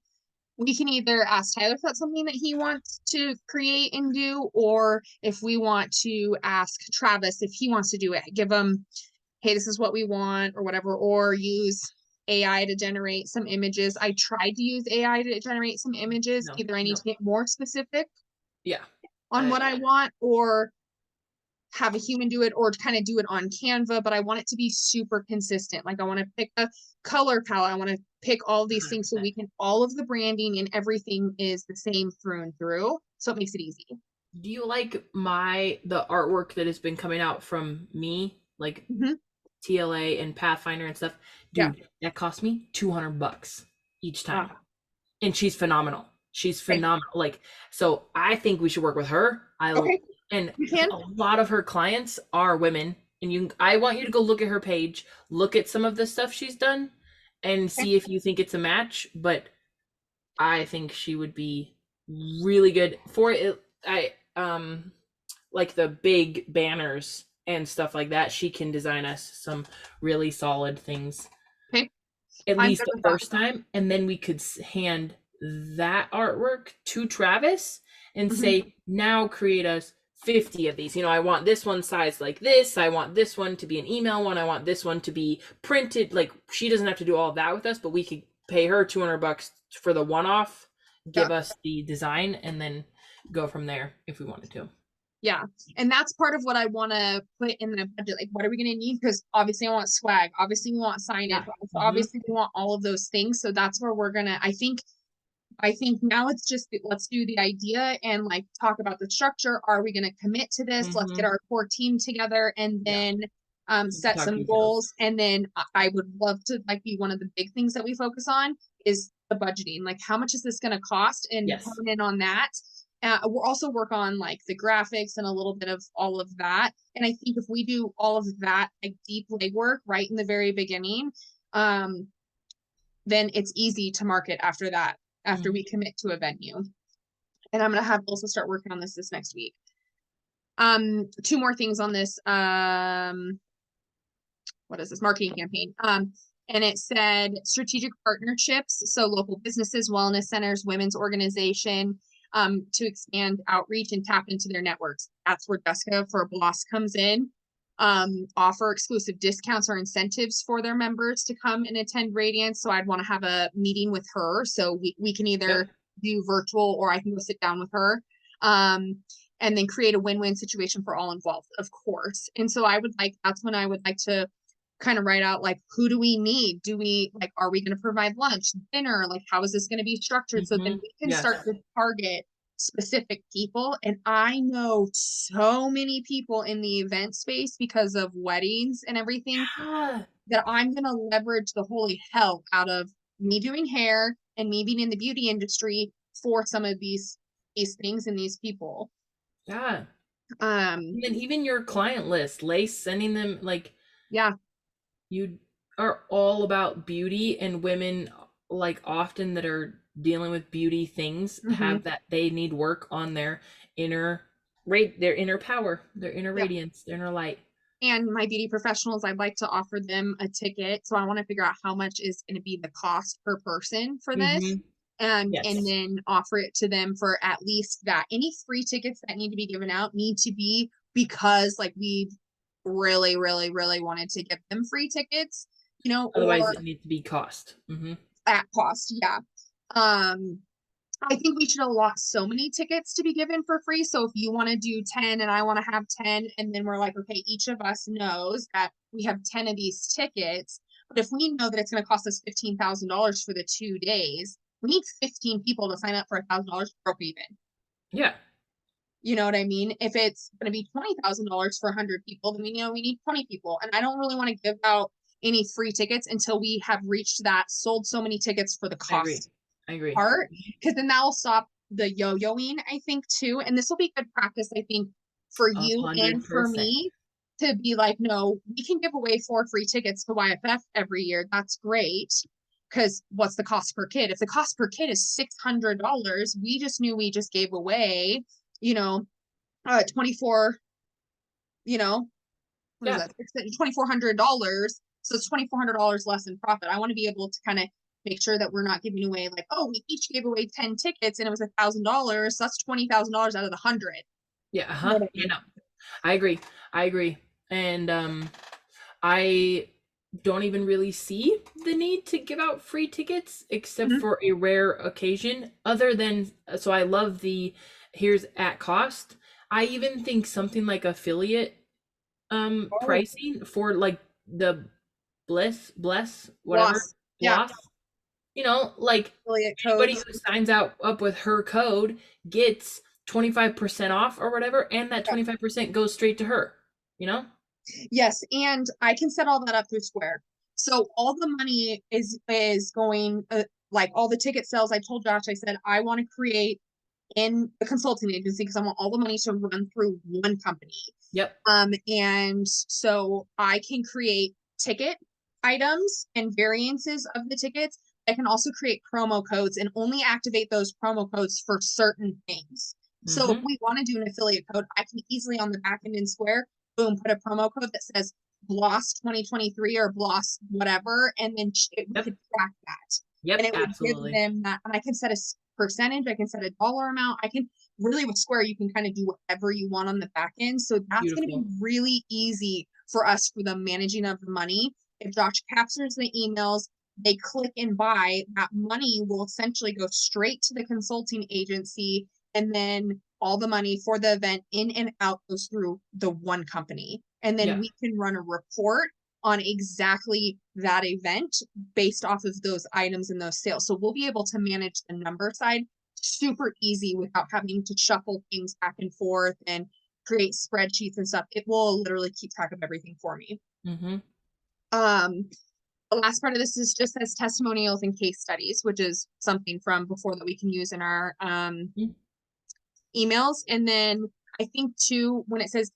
We can either ask Tyler if that's something that he wants to create and do, or if we want to ask Travis if he wants to do it, give him, hey, this is what we want or whatever, or use AI to generate some images. I tried to use AI to generate some images. No, Either I need no. to get more specific Yeah. on what I want, or have a human do it, or kind of do it on Canva, but I want it to be super consistent. Like I want to pick a color palette. I want to pick all these things so we can, all of the branding and everything is the same through and through. So it makes it easy. Do you like the artwork that has been coming out from me, like TLA and Pathfinder and stuff? Yeah. Dude, that cost me $200 each time. Wow. And she's phenomenal. She's Okay. phenomenal. Like, so I think we should work with her. Okay. And You can. a lot of her clients are women. And I want you to go look at her page, look at some of the stuff she's done, and Okay. see if you think it's a match. But I think she would be really good for it. Like the big banners and stuff like that. She can design us some really solid things. Okay. At I'm least good the with that. first time, and then we could hand that artwork to Travis and say, now create us 50 of these. I want this one sized like this. I want this one to be an email one. I want this one to be printed. Like, she doesn't have to do all of that with us, but we could pay her $200 for the one-off, give Yeah. us the design, and then go from there if we wanted to. Yeah. And that's part of what I want to put in the budget. Like, what are we going to need? Because obviously I want swag. Obviously we want signage. Yeah. Obviously we want all of those things. So that's where we're going to, I think now it's just, let's do the idea and like talk about the structure. Are we going to commit to this? Let's get our core team together and then set some goals. And then I would love to like be one of the big things that we focus on is the budgeting. Like, how much is this going to cost? And hone in on that. We'll also work on like the graphics and a little bit of all of that. And I think if we do all of that like deep legwork right in the very beginning, then it's easy to market after that, after we commit to a venue. And I'm going to have also start working on this next week. Two more things on this. What is this marketing campaign? And it said strategic partnerships. So local businesses, wellness centers, women's organization, to expand outreach and tap into their networks. That's where Jessica for Bloss comes in. Offer exclusive discounts or incentives for their members to come and attend Radiance. So I'd want to have a meeting with her. So we can either do virtual or I can go sit down with her. And then create a win-win situation for all involved, of course. And so that's when I would like to kind of write out like, who do we need? Are we going to provide lunch, dinner? Like, how is this going to be structured? So then we can start to target specific people. And I know so many people in the event space because of weddings and everything that I'm going to leverage the holy hell out of me doing hair and me being in the beauty industry for some of these things and these people. Yeah. And even your client list, Lace, sending them like, you are all about beauty, and women like often that are dealing with beauty things have that they need work on their inner power, their inner radiance, their inner light. And my beauty professionals, I'd like to offer them a ticket. So I want to figure out how much is going to be the cost per person for this. And then offer it to them for at least that. Any free tickets that need to be given out need to be because like we really, really, really wanted to give them free tickets, Otherwise it needs to be cost. At cost. Yeah. I think we should allot so many tickets to be given for free. So if you want to do 10 and I want to have 10, and then we're like, okay, each of us knows that we have 10 of these tickets. But if we know that it's going to cost us $15,000 for the 2 days, We need 15 people to sign up for $1,000 broke even. Yeah. You know what I mean? If it's going to be $20,000 for 100 people, then we know we need 20 people. And I don't really want to give out any free tickets until we have reached that, sold so many tickets for the I agree. cost I agree. part, because then that will stop the yo-yoing, I think, too. And this will be good practice, I think, for A you and hundred for percent. me to be like, no, we can give away 4 free tickets to YFF every year. That's great. Because what's the cost per kid? If the cost per kid is $600, we just knew we just gave away, you know, 24, you know, what is Yeah. that? $2,400. So it's $2,400 less in profit. I want to be able to kind of make sure that we're not giving away like, oh, we each gave away 10 tickets and it was $1,000. So that's $20,000 out of the 100. Yeah. You know Uh-huh. what I Yeah. mean? No. I agree. I agree. And I don't even really see the need to give out free tickets except Mhm. for a rare occasion. Other than, so I love the here's at cost. I even think something like affiliate Oh, pricing for like the bless whatever loss. Yeah. gloss, like Affiliate anybody codes. who signs out up with her code gets 25% off or whatever, and that Yeah. 25% goes straight to her, you know? Yes. And I can set all that up through Square. So all the money is going, like all the ticket sales. I told Josh, I said, I want to create in the consulting agency because I want all the money to run through one company. Yep. And so I can create ticket items and variances of the tickets. I can also create promo codes and only activate those promo codes for certain things. So if Mm-hmm. we want to do an affiliate code, I can easily on the back end in Square, boom, put a promo code that says BLOS 2023 or BLOS whatever, and then we Yep. could track that. And Yep. it would give Absolutely. them that. And I can set a percentage, I can set a dollar amount. I can really with Square, you can kind of do whatever you want on the back end. So that's going to be Beautiful. really easy for us for the managing of the money. If Josh captures the emails, they click and buy, that money will essentially go straight to the consulting agency. And then all the money for the event in and out goes through the one company. And then Yeah. we can run a report on exactly that event based off of those items and those sales. So we'll be able to manage the number side super easy without having to shuffle things back and forth and create spreadsheets and stuff. It will literally keep track of everything for me. Mm-hmm. Um, the last part of this is just as testimonials and case studies, which is something from before that we can use in our emails. And then I think too, when it says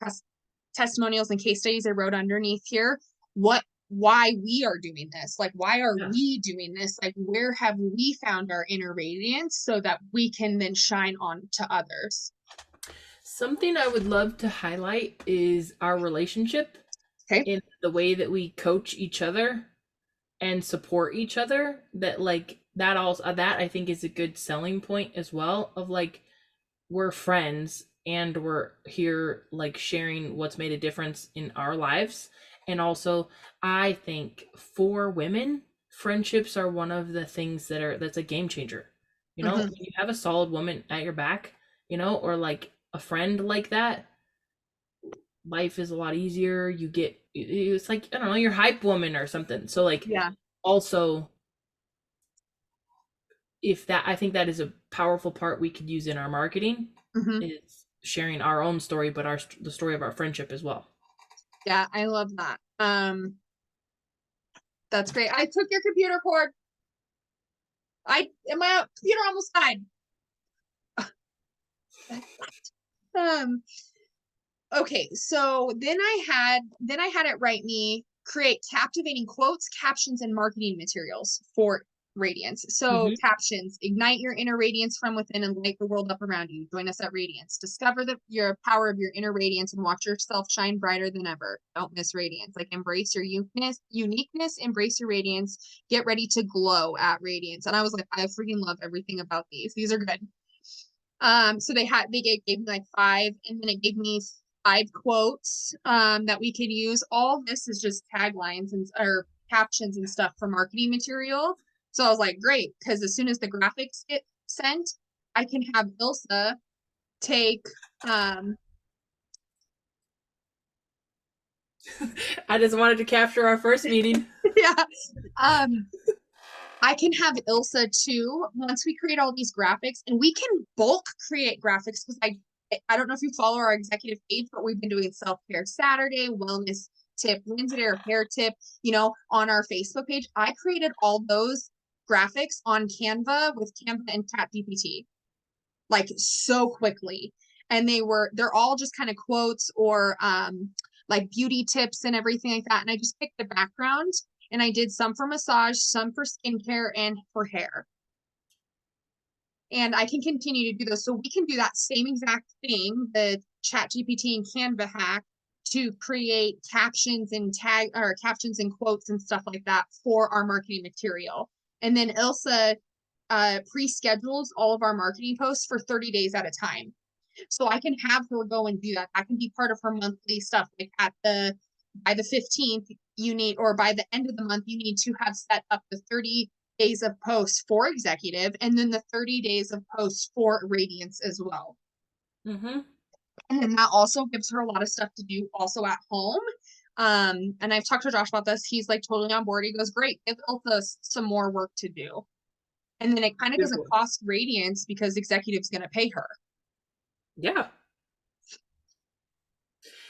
testimonials and case studies, I wrote underneath here why we are doing this. Like, why are Yeah. we doing this? Like, where have we found our inner radiance so that we can then shine on to others? Something I would love to highlight is our relationship Okay. in the way that we coach each other and support each other. That like that also that I think is a good selling point as well of like we're friends and we're here like sharing what's made a difference in our lives. And also I think for women, friendships are one of the things that's a game changer. Mm-hmm. When you have a solid woman at your back, or like a friend like that, life is a lot easier. It's like, I don't know, your hype woman or something. So like Yeah. also, if that I think that is a powerful part we could use in our marketing, Mm-hmm. is sharing our own story, but the story of our friendship as well. Yeah, I love that. That's great. I took your computer cord. My computer almost died. Um, okay, so then I had it write me create captivating quotes, captions, and marketing materials for Radiance. So Mm-hmm. captions: ignite your inner radiance from within and light the world up around you. Join us at Radiance. Discover your power of your inner radiance and watch yourself shine brighter than ever. Don't miss Radiance. Like embrace your uniqueness, embrace your radiance. Get ready to glow at Radiance. And I was like, I freaking love everything about these. These are good. So they gave me like five, and then it gave me five quotes that we could use. All this is just taglines and or captions and stuff for marketing material. So I was like, great, because as soon as the graphics get sent, I can have Ilsa take I just wanted to capture our first meeting. yeah um I can have Ilsa too, once we create all these graphics, and we can bulk create graphics because I don't know if you follow our executive page, but we've been doing self-care Saturday, wellness tip Wednesday, or hair tip, on our Facebook page. I created all those graphics on Canva with Canva and ChatGPT, like so quickly. And they're all just kind of quotes or like beauty tips and everything like that. And I just picked the background and I did some for massage, some for skincare, and for hair. And I can continue to do those. So we can do that same exact thing, the ChatGPT and Canva hack, to create captions and captions and quotes and stuff like that for our marketing material. And then Ilsa pre-schedules all of our marketing posts for 30 days at a time. So I can have her go and do that. That can be part of her monthly stuff. Like by the 15th, or by the end of the month, you need to have set up the 30 days of posts for executive, and then the 30 days of posts for Radiance as well. Mm-hmm. And then that also gives her a lot of stuff to do also at home. And I've talked to Josh about this. He's like totally on board. He goes, great, give Ilsa some more work to do. And then it kind of doesn't cost Radiance because executive's going to pay her. Yeah.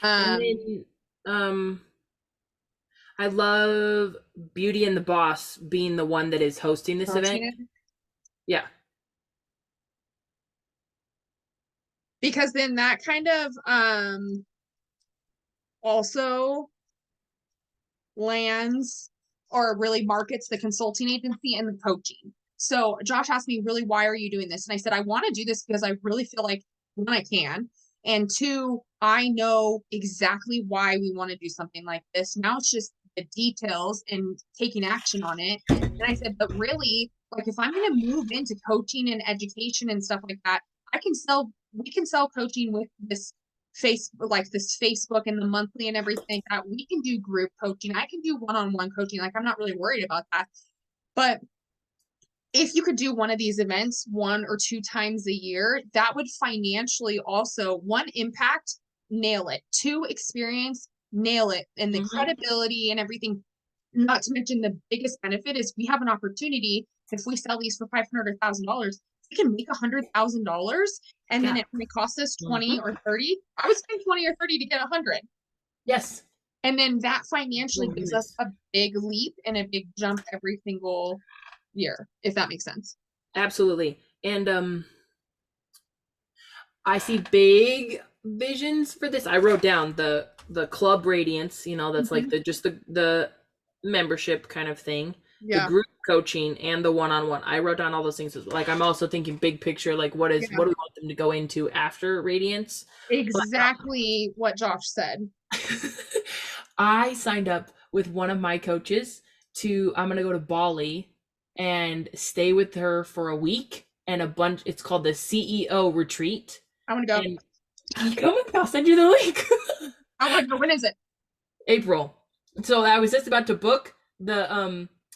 And then, I love Beauty and the Boss being the one that is hosting this event. Yeah. Because then that kind of also lands or really markets the consulting agency and the coaching. So Josh asked me, really, why are you doing this? And I said, I want to do this because I really feel like, one, I can, and two, I know exactly why we want to do something like this. Now it's just the details and taking action on it. And I said, but really, like, if I'm going to move into coaching and education and stuff like that, we can sell coaching with this Facebook and the monthly and everything that we can do group coaching. I can do one-on-one coaching. Like, I'm not really worried about that. But if you could do one of these events 1 or 2 times a year, that would financially also, 1, impact, nail it. 2, experience, nail it. And the credibility and everything. Not to mention the biggest benefit is we have an opportunity, if we sell these for $500 or $1,000, we can make $100,000, and then it may cost us 20 or 30. I would spend 20 or 30 to get 100. Yes. And then that financially gives us a big leap and a big jump every single year, if that makes sense. Absolutely. And I see big visions for this. I wrote down the club Radiance, that's like the membership kind of thing. Yeah. The group coaching and the one-on-one. I wrote down all those things. Like, I'm also thinking big picture, like what do we want them to go into after Radiance? Exactly what Josh said. I signed up with one of my coaches I'm going to go to Bali and stay with her for a week and it's called the CEO retreat. I want to go. And come with me, I'll send you the link. I want to go. When is it? April. So I was just about to book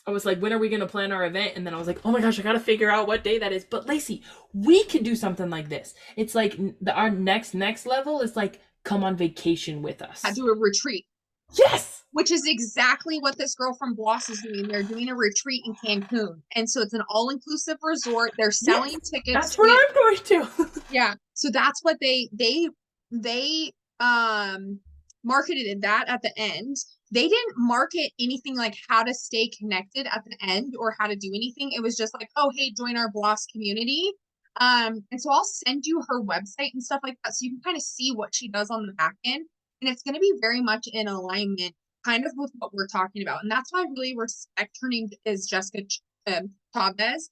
I was like, when are we going to plan our event? And then I was like, oh my gosh, I got to figure out what day that is. But Lacey, we could do something like this. It's like our next level is like, come on vacation with us. I do a retreat. Yes. Which is exactly what this girl from Bloss is doing. They're doing a retreat in Cancun. And so it's an all-inclusive resort. They're selling tickets. That's where I'm going to. Yeah. So that's what they marketed that at the end. They didn't market anything like how to stay connected at the end or how to do anything. It was just like, oh, hey, join our Bloss community. And so I'll send you her website and stuff like that so you can kind of see what she does on the back end. And it's going to be very much in alignment kind of with what we're talking about. And that's why I really respect her name is Jessica Chavez.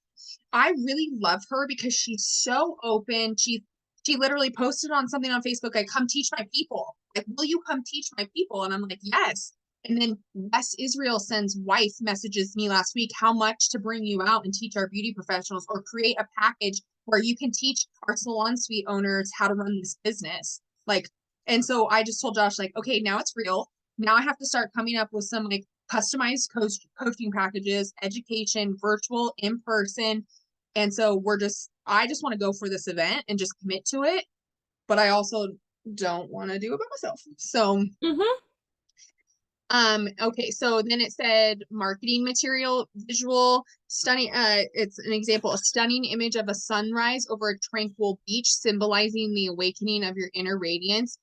I really love her because she's so open. She literally posted on something on Facebook, like, come teach my people. Like, will you come teach my people? And I'm like, yes. And then Wes Israelson's wife messages me last week, how much to bring you out and teach our beauty professionals or create a package where you can teach our salon suite owners how to run this business. Like, and so I just told Josh, like, okay, now it's real. Now I have to start coming up with some like customized coaching packages, education, virtual, in person. And so I just want to go for this event and just commit to it. But I also don't want to do it by myself. So Okay, so then it said marketing material, visual, stunning, it's an example, a stunning image of a sunrise over a tranquil beach, symbolizing the awakening of your inner radiance.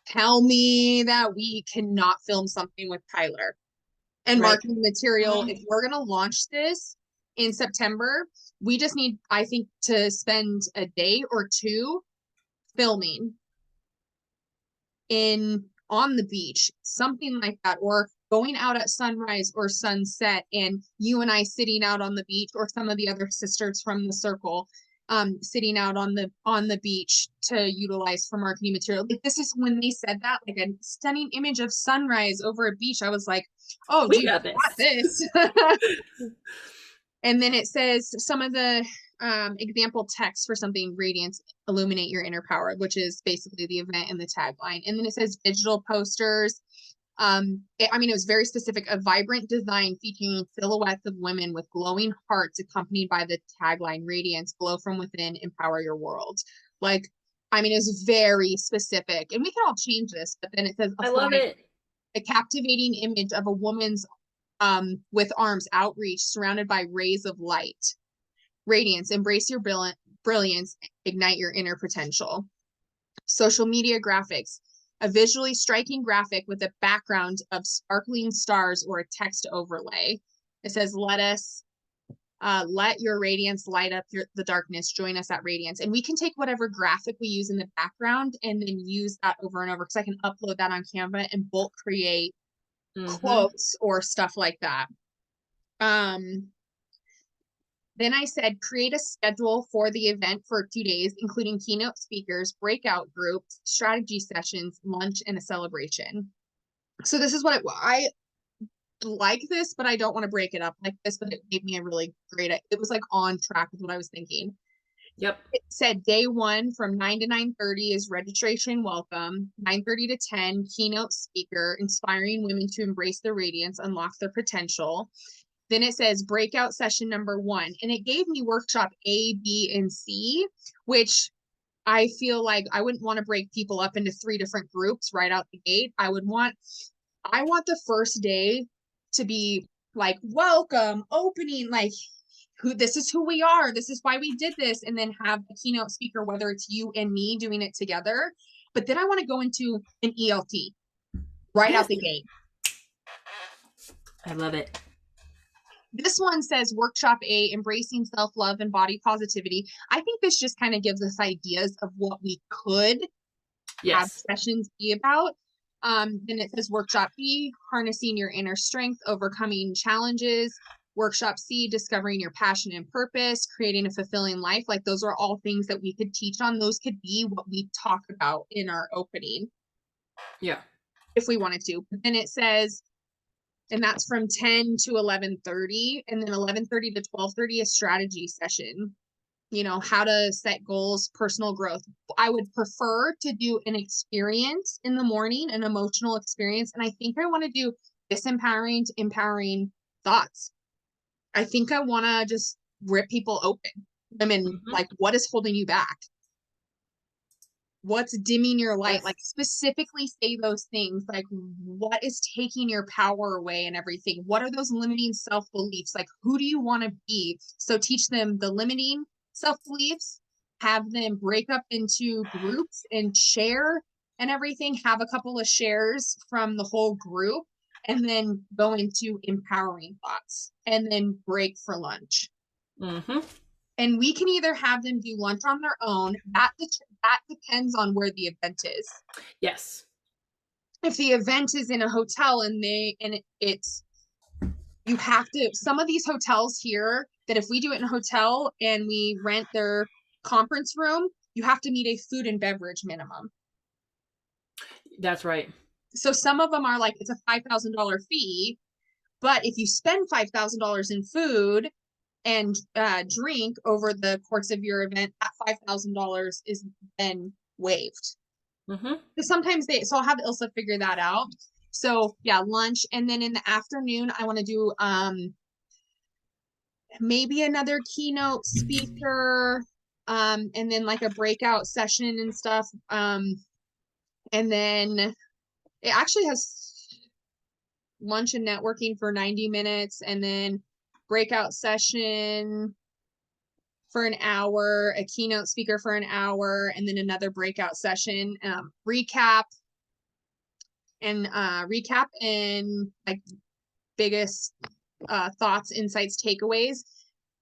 Tell me that we cannot film something with Tyler. And Right. marketing material, if we're gonna launch this in September, we just need, I think, to spend a day or two filming in on the beach, something like that, or going out at sunrise or sunset and you and I sitting out on the beach, or some of the other sisters from the circle sitting out on the beach to utilize for marketing material. Like, this is when they said that, like a stunning image of sunrise over a beach, I was like, oh We dude, got got this. this. And then it says some of the example text for something: Radiance, illuminate your inner power, which is basically the event and the tagline. And then it says digital posters. I mean, it was very specific: a vibrant design featuring silhouettes of women with glowing hearts, accompanied by the tagline: Radiance, glow from within, empower your world. Like, I mean, it was very specific. And we can all change this, but then it says I love it. a captivating image of a woman's with arms outreached, surrounded by rays of light. Radiance, embrace your brilliance, ignite your inner potential. Social media graphics, a visually striking graphic with a background of sparkling stars or a text overlay. It says, let your radiance light up the darkness. Join us at Radiance. And we can take whatever graphic we use in the background and then use that over and over, because I can upload that on Canva and bulk create quotes or stuff like that. Then I said, create a schedule for the event for 2 days, including keynote speakers, breakout groups, strategy sessions, lunch, and a celebration. So this is what I like this, but I don't want to break it up like this, but it gave me a really great, it was like on track with what I was thinking. Yep. It said day 1 from 9 to 9:30 is registration welcome, 9:30 to 10, keynote speaker, inspiring women to embrace their radiance, unlock their potential. Then it says breakout session number 1, and it gave me workshop A, B, and C, which I feel like I wouldn't want to break people up into 3 different groups right out the gate. I want the first day to be like, welcome, opening, like, this is who we are, this is why we did this, and then have a keynote speaker, whether it's you and me doing it together. But then I want to go into an ELT right Yes. out the gate. I love it. This one says workshop A, embracing self-love and body positivity. I think this just kind of gives us ideas of what we could have sessions be about. Then it says workshop B, harnessing your inner strength, overcoming challenges. Workshop C, discovering your passion and purpose, creating a fulfilling life. Like, those are all things that we could teach on. Those could be what we talk about in our opening. Yeah. If we wanted to. But then it says, and that's from 10 to 11:30, and then 11:30 to 12:30 a strategy session, you know, how to set goals, personal growth. I would prefer to do an experience in the morning, an emotional experience, and I think I want to do disempowering to empowering thoughts. I think I want to just rip people open. I mean, like, what is holding you back? What's dimming your light? Yes. Like, specifically say those things, like, what is taking your power away and everything? What are those limiting self-beliefs? Like, who do you want to be? So teach them the limiting self-beliefs, have them break up into groups and share and everything, have a couple of shares from the whole group, and then go into empowering thoughts, and then break for lunch. And we can either have them do lunch on their own. That depends on where the event is. Yes. If the event is in a hotel and it's, you have to, some of these hotels here, that if we do it in a hotel and we rent their conference room, you have to meet a food and beverage minimum. That's right. So some of them are like, it's a $5,000 fee, but if you spend $5,000 in food and drink over the course of your event, that $5,000 is then waived. Sometimes so I'll have Ilsa figure that out. So yeah, lunch, and then in the afternoon I want to do maybe another keynote speaker, and then like a breakout session and stuff. And then it actually has lunch and networking for 90 minutes, and then breakout session for an hour, a keynote speaker for an hour, and then another breakout session. Recap and like biggest thoughts, insights, takeaways.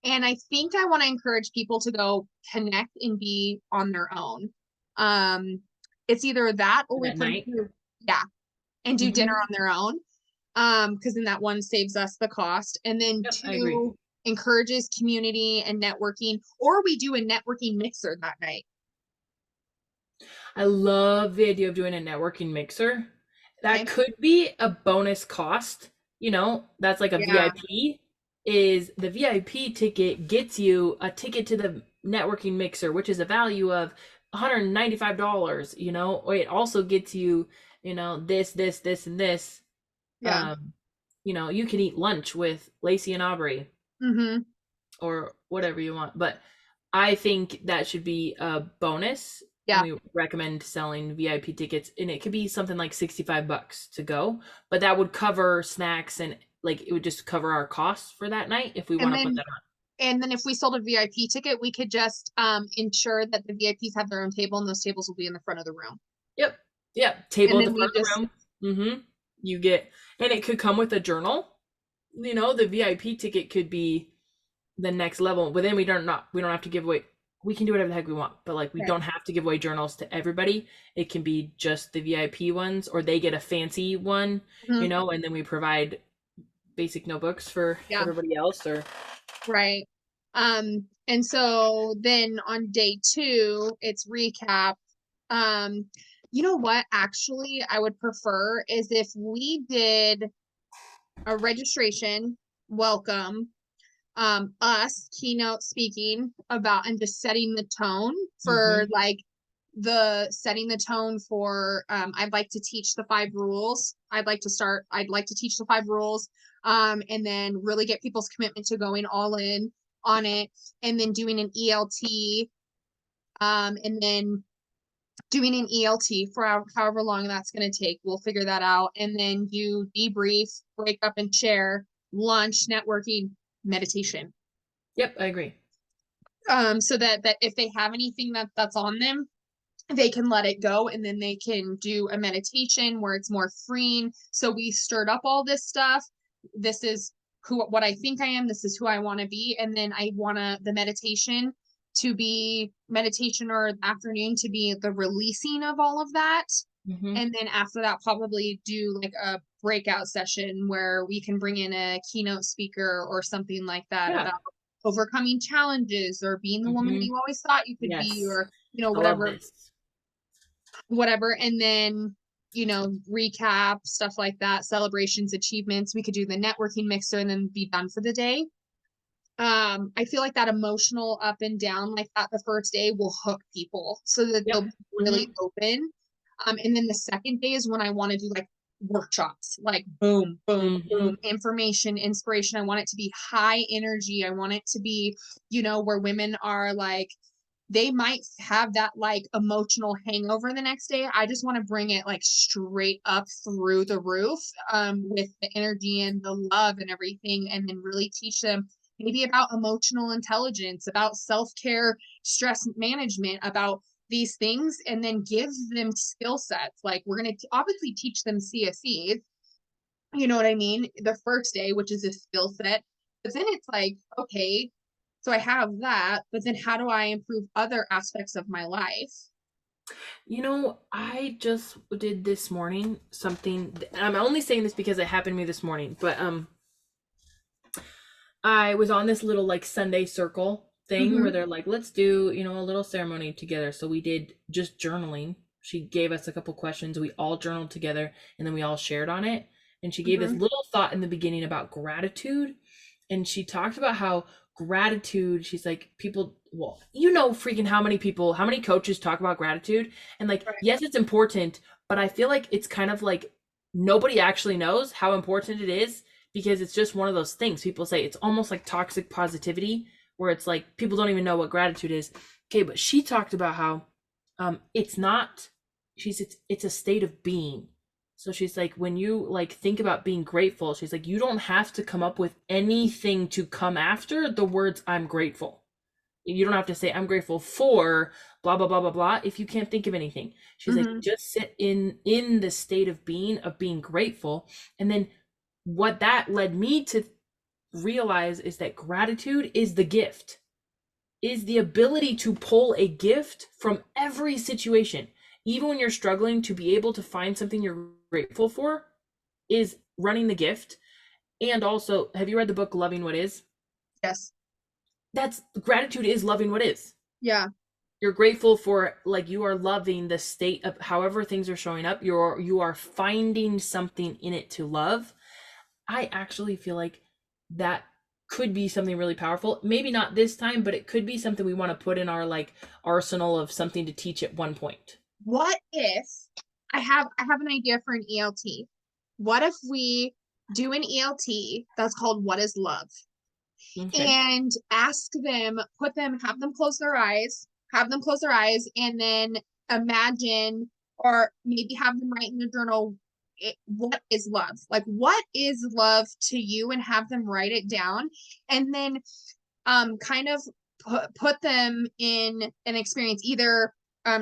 And I think I want to encourage people to go connect and be on their own. It's either that or we At put them night. through, yeah, and do dinner Mm-hmm. on their own. Because then that one saves us the cost. And then Yep, I agree. two, encourages community and networking, or we do a networking mixer that night. I love the idea of doing a networking mixer. That Okay. could be a bonus cost. You know, that's like a Yeah. VIP. Is the VIP ticket gets you a ticket to the networking mixer, which is a value of $195. You know, or it also gets you, you know, this, and this. Yeah. Um, you know, you can eat lunch with Lacey and Aubrey Mm-hmm. or whatever you want. But I think that should be a bonus. And Yeah. we recommend selling VIP tickets, and it could be something like $65 to go, but that would cover snacks and like it would just cover our costs for that night if we And want to put then that on. if we sold a VIP ticket, we could just ensure that the VIPs have their own table, and those tables will be in the front of the room. Yep. Yep. Table And at the then we front of just, the room. Mm-hmm. You get, and it could come with a journal. You know, the VIP ticket could be the next level, but then we don't have to give away, we can do whatever the heck we want, but like we right. don't have to give away journals to everybody. It can be just the VIP ones, or they get a fancy one, Mhm. you know, and then we provide basic notebooks for Yeah. everybody else. Or Right. And so then on day 2, it's recap. Um, you know what? Actually, I would prefer is if we did a registration, welcome, us keynote speaking about and just setting the tone for mm-hmm. like the setting the tone for I'd like to teach the 5 rules. I'd like to teach the 5 rules, and then really get people's commitment to going all in on it, and then doing an ELT, and then doing an ELT for however long that's going to take. We'll figure that out, and then do debrief, break up and share, lunch, networking, meditation. Yep, I agree. So that if they have anything that's on them, they can let it go, and then they can do a meditation where it's more freeing. So we stirred up all this stuff. This is what I think I am. This is who I want to be. And then I want the meditation to be meditation, or afternoon to be the releasing of all of that. Mm-hmm. And then after that, probably do like a breakout session where we can bring in a keynote speaker or something like that Yeah. about overcoming challenges or being the woman that Mm-hmm. you always thought you could be, Yes, or I love whatever, this. and then recap stuff like that, celebrations, achievements. We could do the networking mixer and then be done for the day. I feel like that emotional up and down like that the first day will hook people so that they'll Yep. be Mm-hmm. really open. And then the second day is when I want to do like workshops, like boom, boom, Mm-hmm. boom, information, inspiration. I want it to be high energy. I want it to be, where women are like, they might have that like emotional hangover the next day. I just want to bring it like straight up through the roof, with the energy and the love and everything, and then really teach them maybe about emotional intelligence, about self-care, stress management, about these things, and then give them skill sets. Like we're going to obviously teach them CSEs, you know what I mean? The first day, which is a skill set. But then it's like, okay, so I have that, but then how do I improve other aspects of my life? You know, I just did this morning something. I'm only saying this because it happened to me this morning, but I was on this little like Sunday circle thing where Mm-hmm. they're like, let's do, you know, a little ceremony together. So we did just journaling. She gave us a couple questions. We all journaled together and then we all shared on it. And she gave this Mm-hmm. little thought in the beginning about gratitude. And she talked about how gratitude, she's like, people, well, you know, freaking how many coaches talk about gratitude. And like, Right. yes, it's important, but I feel like it's kind of like nobody actually knows how important it is because it's just one of those things. People say it's almost like toxic positivity, where it's like people don't even know what gratitude is. Okay, but she talked about how it's not. It's a state of being. So she's like, when you like think about being grateful, she's like, you don't have to come up with anything to come after the words I'm grateful. You don't have to say I'm grateful for blah blah blah blah blah if you can't think of anything. She's like, Mm-hmm. just sit in the state of being grateful. And then what that led me to realize is that gratitude is the gift, is the ability to pull a gift from every situation. Even when you're struggling, to be able to find something you're grateful for is running the gift. And also, have you read the book Loving What Is? Yes. That's gratitude is loving what is. Yeah. You're grateful for, like, you are loving the state of however things are showing up. You are finding something in it to love. I actually feel like that could be something really powerful. Maybe not this time, but it could be something we want to put in our like arsenal of something to teach at one point. What if I have an idea for an ELT? What if we do an ELT that's called What is Love? Okay. And ask them, have them close their eyes, and then imagine, or maybe have them write in the journal, what is love? Like, what is love to you? And have them write it down. And then kind of put them in an experience. Either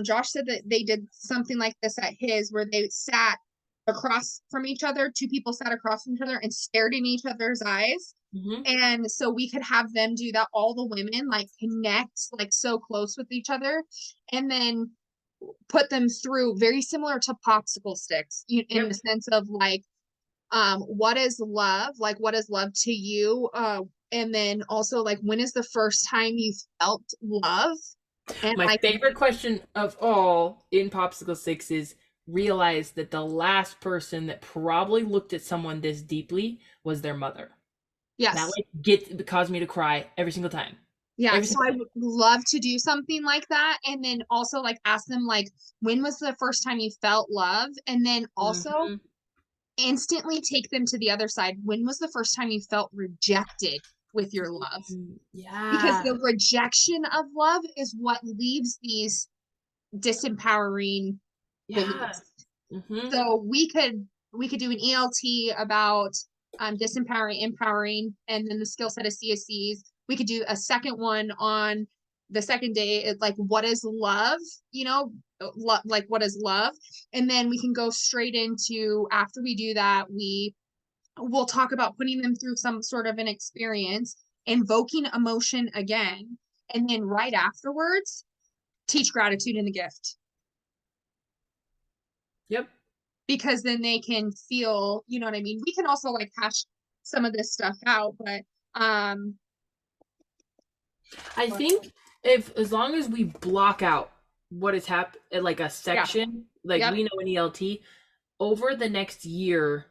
Josh said that they did something like this at his, where they sat across from each other, two people sat across from each other and stared in each other's eyes. Mm-hmm. And so we could have them do that, all the women like connect like so close with each other, and then put them through, very similar to popsicle sticks, in the Yep. sense of like, what is love, like what is love to you, and then also like, when is the first time you felt love? And My like, favorite question of all in Popsicle Six is, realize that the last person that probably looked at someone this deeply was their mother. That yes. like get caused me to cry every single time. Yeah, Every so single I time. would love to do something like that, and then also like ask them like, when was the first time you felt love? And then also Mm-hmm. instantly take them to the other side. When was the first time you felt rejected with your love? Because Yeah. the rejection of love is what leaves these disempowering Yeah. beliefs. Mm-hmm. So we could do an ELT about disempowering, empowering, and then the skill set of CSCs. We could do a second one on the second day, like what is love, like what is love, and then we can go straight into, after we do that, we'll talk about putting them through some sort of an experience, invoking emotion again, and then right afterwards, teach gratitude in the gift, Yep. because then they can feel, you know what I mean? We can also like hash some of this stuff out, but um I think if as long as we block out what is happening, like a yeah, section, like yep, we know in ELT, over the next year,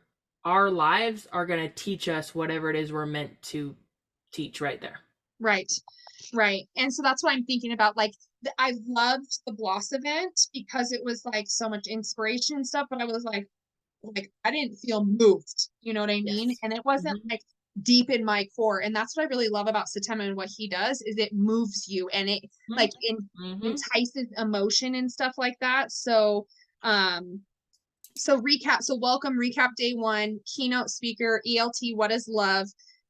our lives are gonna teach us whatever it is we're meant to teach right there. right, right. And so that's what I'm thinking about. Like, I loved the Bloss event because it was like so much inspiration and stuff, but I was like I didn't feel moved, you know what I mean? Yes. And it wasn't Mm-hmm. like deep in my core. And that's what I really love about Satema, and what he does is it moves you, and it like Mm-hmm. entices emotion and stuff like that. So um welcome, recap day one, keynote speaker, ELT, what is love,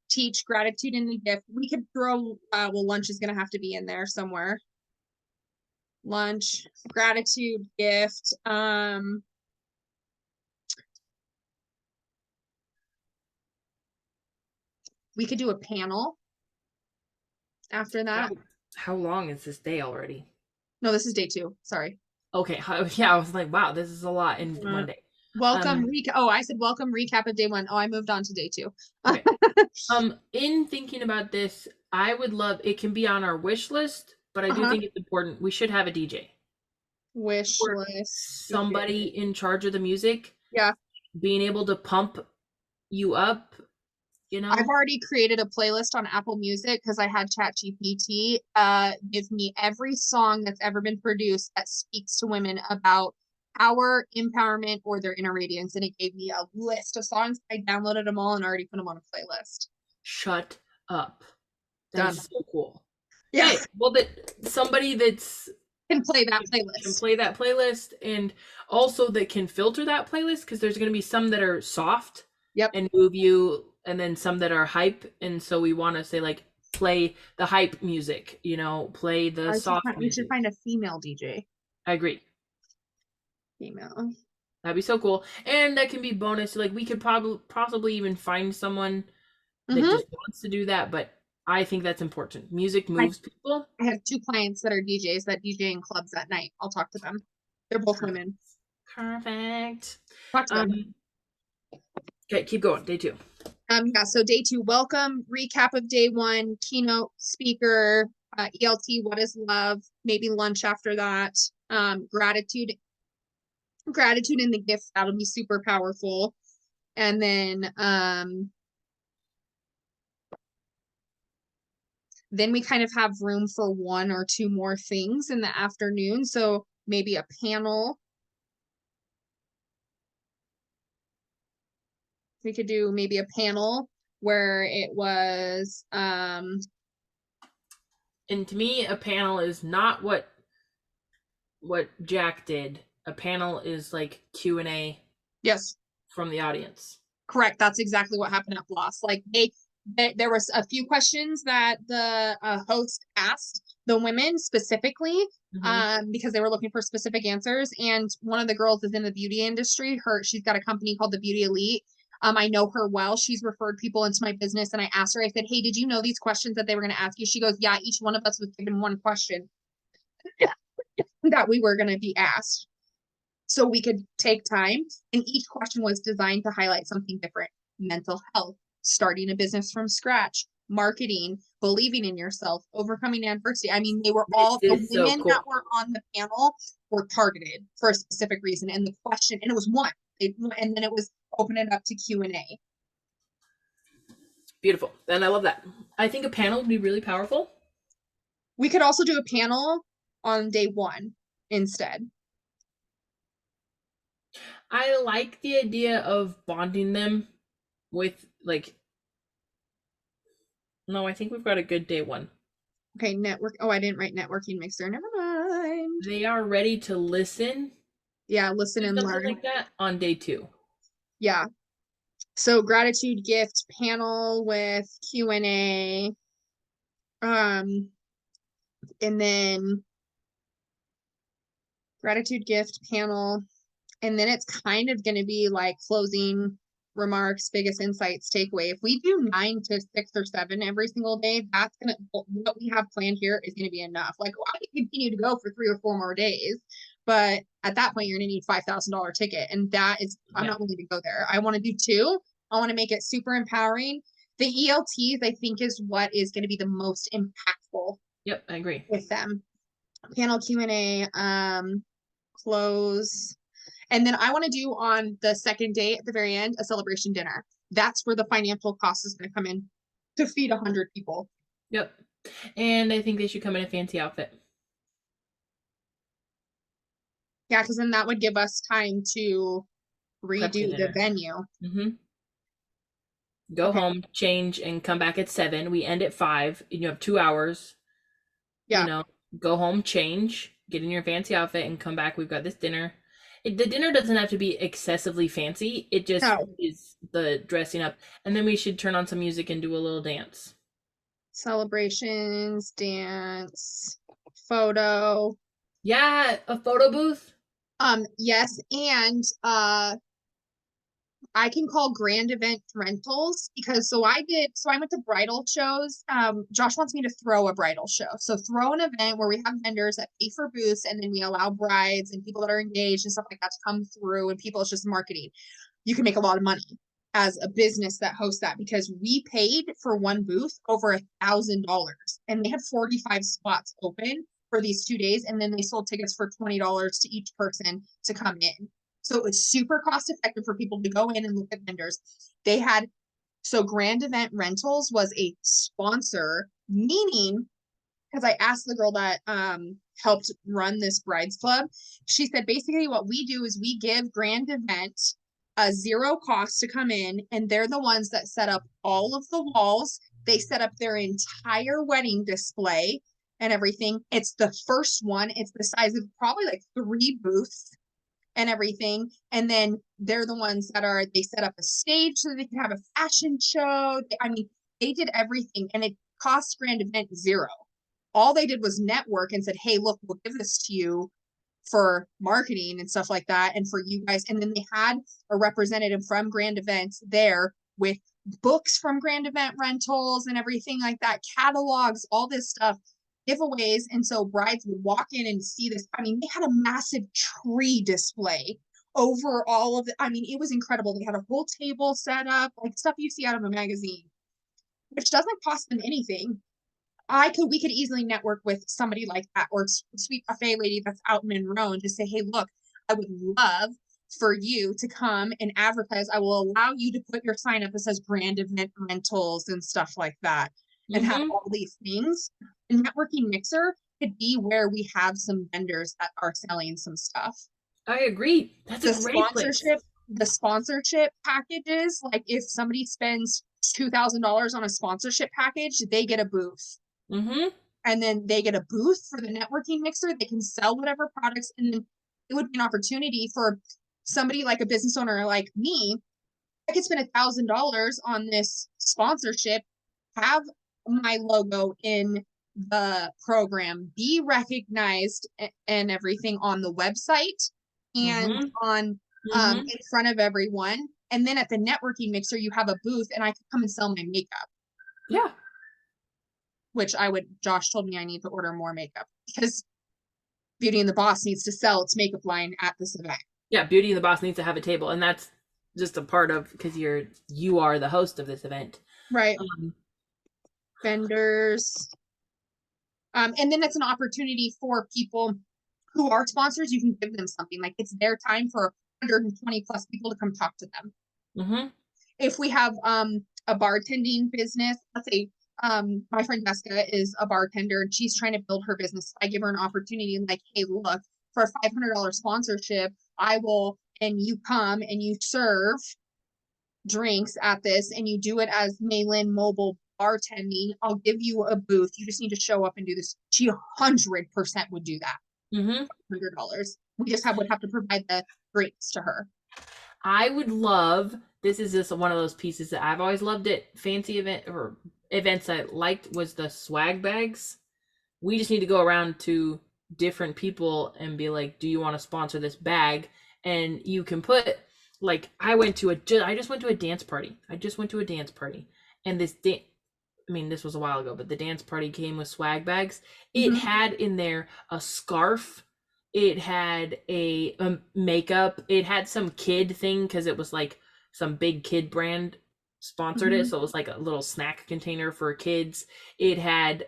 teach gratitude in the gift. We could throw well, lunch is gonna have to be in there somewhere. Lunch, gratitude, gift. We could do a panel after How that. how long is this day already? No, this is day two. Sorry. Okay, yeah, I was like, wow, this is a lot in Uh, one day. welcome Um, recap. Oh, I said welcome recap of day one. Oh, I moved on to day two. okay. In thinking about this, I would love it can be on our wish list, but I do Uh-huh. think it's important. We should have a DJ Wish or list. DJ. somebody in charge of the music, Yeah. being able to pump you up, you I've know? already created a playlist on Apple Music because I had ChatGPT give me every song that's ever been produced that speaks to women about power, empowerment, or their inner radiance. And it gave me a list of songs. I downloaded them all and already put them on a playlist. Shut up. That Done. is so cool. Yeah. Hey, well, that somebody that's Can play that can playlist. play that playlist, and also that can filter that playlist, because there's going to be some that are soft Yep. and move you, and then some that are hype, and so we want to say like play the hype music, play the soft We should music. find a female DJ. I agree. Female. That'd be so cool, and that can be bonus. Like we could probably possibly even find someone that Mm-hmm. just wants to do that, but I think that's important. Music I, moves people. I have two clients that are DJs that DJ in clubs at night. I'll talk to them. They're both Perfect. women. Perfect. Talk to them. Okay, keep going. Day 2. Yeah, so day 2, welcome, recap of day 1, keynote speaker, ELT, what is love, maybe lunch after that, gratitude in the gift, that'll be super powerful. And then we kind of have room for 1 or 2 more things in the afternoon. So maybe a panel. We could do maybe a panel where it was And to me, a panel is not what Jack did. A panel is like Q&A yes, from the audience. correct. That's exactly what happened at Bloss. Like there was a few questions that the host asked the women specifically because they were looking for specific answers. And one of the girls is in the beauty industry. She's got a company called the Beauty Elite. I know her well. She's referred people into my business. And I asked her, I said, hey, did you know these questions that they were going to ask you? She goes, yeah, each one of us was given one question that we were going to be asked. So we could take time, and each question was designed to highlight something different: mental health, starting a business from scratch, marketing, believing in yourself, overcoming adversity. I mean, they were all, This the is so women that cool. were on the panel were targeted for a specific reason. And the question, and it was one, and then it was open it up to Q&A. Beautiful. And I love that. I think a panel would be really powerful. We could also do a panel on day 1 instead. I like the idea of bonding them with like no, I think we've got a good day 1. Okay, network. Oh, I didn't write networking mixer. Never mind. They are ready to listen Yeah, listen to and something learn. like that on day 2. Yeah. So gratitude gift panel with Q&A. And then gratitude gift panel. And then it's kind of going to be like closing remarks, biggest insights, takeaway. If we do 9 to 6 or 7 every single day, that's going to, what we have planned here is going to be enough. Like, well, I can continue to go for 3 or 4 more days, but at that point, you're going to need $5,000 ticket. And that is, I'm not willing to go there. I want to do 2. I want to make it super empowering. The ELTs, I think, is what is going to be the most impactful. Yep, I agree. With them. Panel Q&A, close. And then I want to do on the second day at the very end a celebration dinner. That's where the financial cost is going to come in to feed 100 people. Yep. And I think they should come in a fancy outfit. Yeah, because then that would give us time to redo the venue. Mm-hmm. Go home, change, and come back at 7. We end at 5. And you have 2 hours. Yeah. Go home, change, get in your fancy outfit, and come back. We've got this dinner. The dinner doesn't have to be excessively fancy. It just is the dressing up. And then we should turn on some music and do a little dance. Celebrations, dance, photo. Yeah, a photo booth. Yes, and I can call Grand Event Rentals because I went to bridal shows. Josh wants me to throw a bridal show. So throw an event where we have vendors that pay for booths, and then we allow brides and people that are engaged and stuff like that to come through, and people, it's just marketing. You can make a lot of money as a business that hosts that, because we paid for one booth over $1,000, and they had 45 spots open for these 2 days, and then they sold tickets for $20 to each person to come in. So it was super cost effective for people to go in and look at vendors. So Grand Event Rentals was a sponsor, meaning, because I asked the girl that helped run this brides club, she said basically what we do is we give Grand Event a 0 cost to come in, and they're the ones that set up all of the walls. They set up their entire wedding display, and everything. It's the first one. It's the size of probably like 3 booths and everything. And then they're the ones that they set up a stage so they can have a fashion show. I mean, they did everything, and it cost Grand Event zero. All they did was network and said, hey, look, we'll give this to you for marketing and stuff like that, and for you guys. And then they had a representative from Grand Events there with books from Grand Event Rentals and everything like that, catalogs, all this stuff, giveaways. And so brides would walk in and see this. I mean, they had a massive tree display over all of it. I mean, it was incredible. They had a whole table set up, like stuff you see out of a magazine, which doesn't cost them anything. We could easily network with somebody like that, or sweet buffet lady that's out in Monroe, and just say, hey, look, I would love for you to come and advertise. I will allow you to put your sign up that says Grand Event Rentals and stuff like that, and have all these things. A networking mixer could be where we have some vendors that are selling some stuff. I agree. That's a great place. The sponsorship packages, like if somebody spends $2,000 on a sponsorship package, they get a booth. And then they get a booth for the networking mixer. They can sell whatever products, and then it would be an opportunity for somebody like a business owner like me. I could spend $1,000 on this sponsorship, have my logo in the program, be recognized and everything on the website and on in front of everyone. And then at the networking mixer, you have a booth, and I could come and sell my makeup. Yeah. Which Josh told me I need to order more makeup, because Beauty and the Boss needs to sell its makeup line at this event. Yeah, Beauty and the Boss needs to have a table, and that's just a part of, because you are the host of this event. Right. Vendors. And then it's an opportunity for people who are sponsors. You can give them something, like it's their time for 120 plus people to come talk to them. If we have a bartending business, let's say my friend Jessica is a bartender and she's trying to build her business. I give her an opportunity, like, hey, look, for a $500 sponsorship, and you come and you serve drinks at this, and you do it as Malin Mobile Bartending. I'll give you a booth. You just need to show up and do this. She 100% would do that. $100. We just would have to provide the drinks to her. I would love, this is just one of those pieces that I've always loved at fancy events I liked, was the swag bags. We just need to go around to different people and be like, do you want to sponsor this bag? And you can put, like, I just went to a dance party. And this was a while ago, but the dance party came with swag bags. It had in there a scarf. It had a makeup. It had some kid thing, because it was like some big kid brand sponsored it, so it was like a little snack container for kids. It had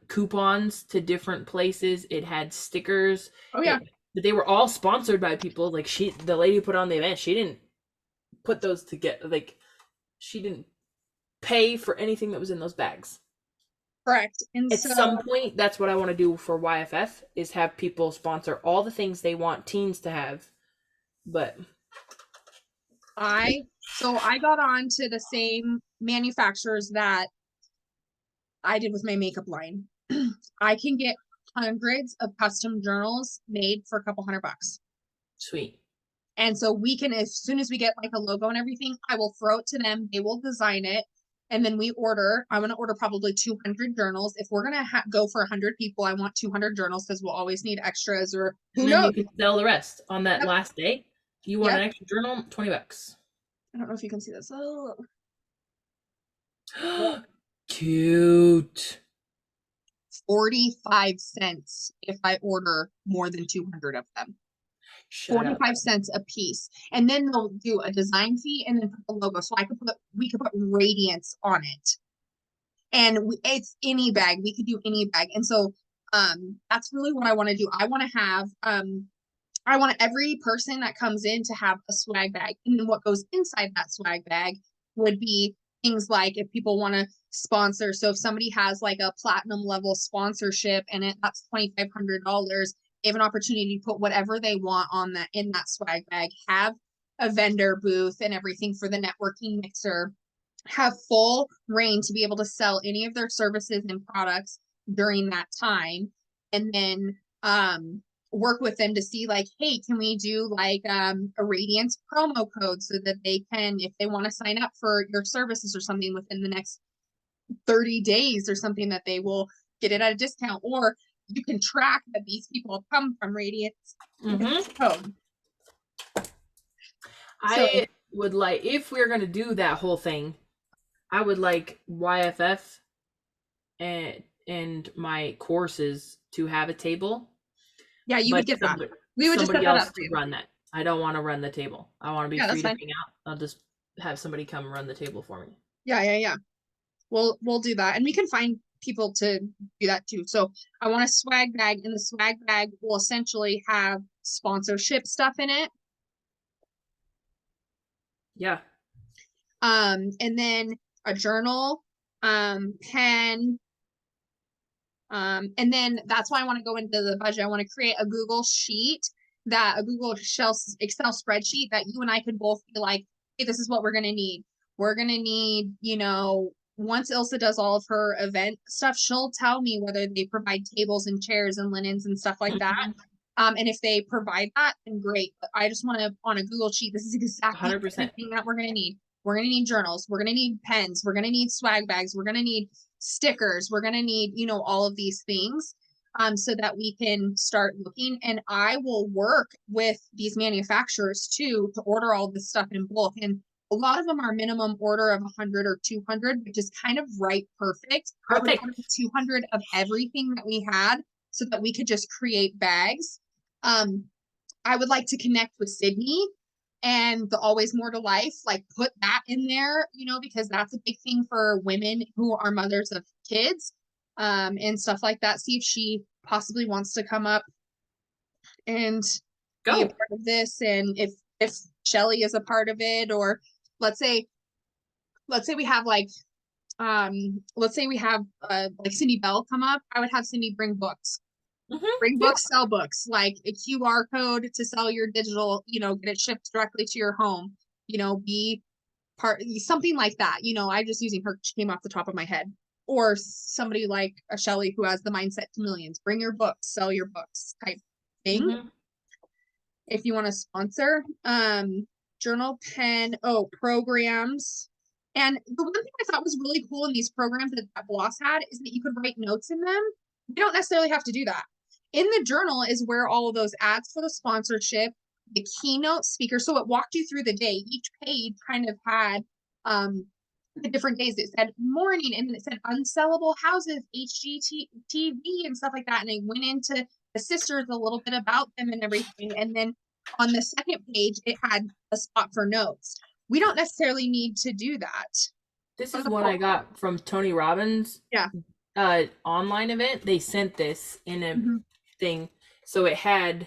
coupons to different places. It had stickers. But they were all sponsored by people. Like, the lady who put on the event, she didn't put those together. Like, she didn't pay for anything that was in those bags. Correct. And at some point, that's what I want to do for YFF, is have people sponsor all the things they want teens to have. But I got on to the same manufacturers that I did with my makeup line. I can get hundreds of custom journals made for a couple $100. Sweet. And so we can, as soon as we get like a logo and everything, I will throw it to them. They will design it. And then I'm going to order probably 200 journals. If we're going to go for 100 people, I want 200 journals, because we'll always need extras, or who knows. You can sell the rest on that last day. If you want an extra journal, $20. I don't know if you can see this. Oh. Cute. 45 cents if I order more than 200 of them. 45 cents a piece. And then they'll do a design fee and then put the logo. So we could put Radiance on it. And it's any bag. We could do any bag. And so that's really what I want to do. I want to have I want every person that comes in to have a swag bag. And then what goes inside that swag bag would be things like, if people want to sponsor. So if somebody has like a platinum level sponsorship and that's $2,500, they have an opportunity to put whatever they want on that in that swag bag, have a vendor booth and everything for the networking mixer, have full reign to be able to sell any of their services and products, during that time, and then work with them to see like, hey, can we do like a Radiance promo code so that they can, if they want to sign up for your services or something within the next 30 days or something, that they will get it at a discount, or you can track that these people come from Radiance code. So I would like, if we're going to do that whole thing, I would like YFF and my courses to have a table, yeah, you but would get that. We would just set somebody that else up for to you. run that. I don't want to run the table. I want to be Yeah, that's free to fine. hang out. I'll just have somebody come run the table for me. Yeah. We'll do that, and we can find people to do that too. So I want a swag bag, and the swag bag will essentially have sponsorship stuff in it. Yeah. And then a journal, pen, and then that's why I want to go into the budget. I want to create a Google Excel spreadsheet that you and I could both be like, hey, this is what we're going to need. We're going to need, once Ilsa does all of her event stuff, she'll tell me whether they provide tables and chairs and linens and stuff like that. And if they provide that, then great. But I just want to, on a Google sheet, this is exactly 100%. everything that we're going to need. We're going to need journals. We're going to need pens. We're going to need swag bags. We're going to need stickers. We're going to need, all of these things, so that we can start looking. And I will work with these manufacturers too to order all this stuff in bulk. And a lot of them are minimum order of 100 or 200, which is kind of perfect. I would order 200 of everything that we had so that we could just create bags. I would like to connect with Sydney and the Always More to Life, like put that in there, because that's a big thing for women who are mothers of kids, and stuff like that. See if she possibly wants to come up and be a part of this, and if Shelly is a part of it, or let's say we have like like Cindy Bell come up. I would have Cindy bring books. Bring books, sell books, like a QR code to sell your digital, get it shipped directly to your home, be part, something like that. I'm just using her, she came off the top of my head. Or somebody like a Shelly who has the mindset to millions. Bring your books, sell your books type thing. If you want to sponsor, journal, pen, programs. And the one thing I thought was really cool in these programs that Bloss had is that you could write notes in them. You don't necessarily have to do that. In the journal is where all of those ads for the sponsorship, the keynote speaker. So it walked you through the day. Each page kind of had the different days. It said morning, and then it said unsellable houses, HGTV, and stuff like that. And I went into the sisters a little bit about them and everything. And then on the second page, it had a spot for notes. We don't necessarily need to do that. This is what I got from Tony Robbins. Yeah. Online event. They sent this in a thing. So it had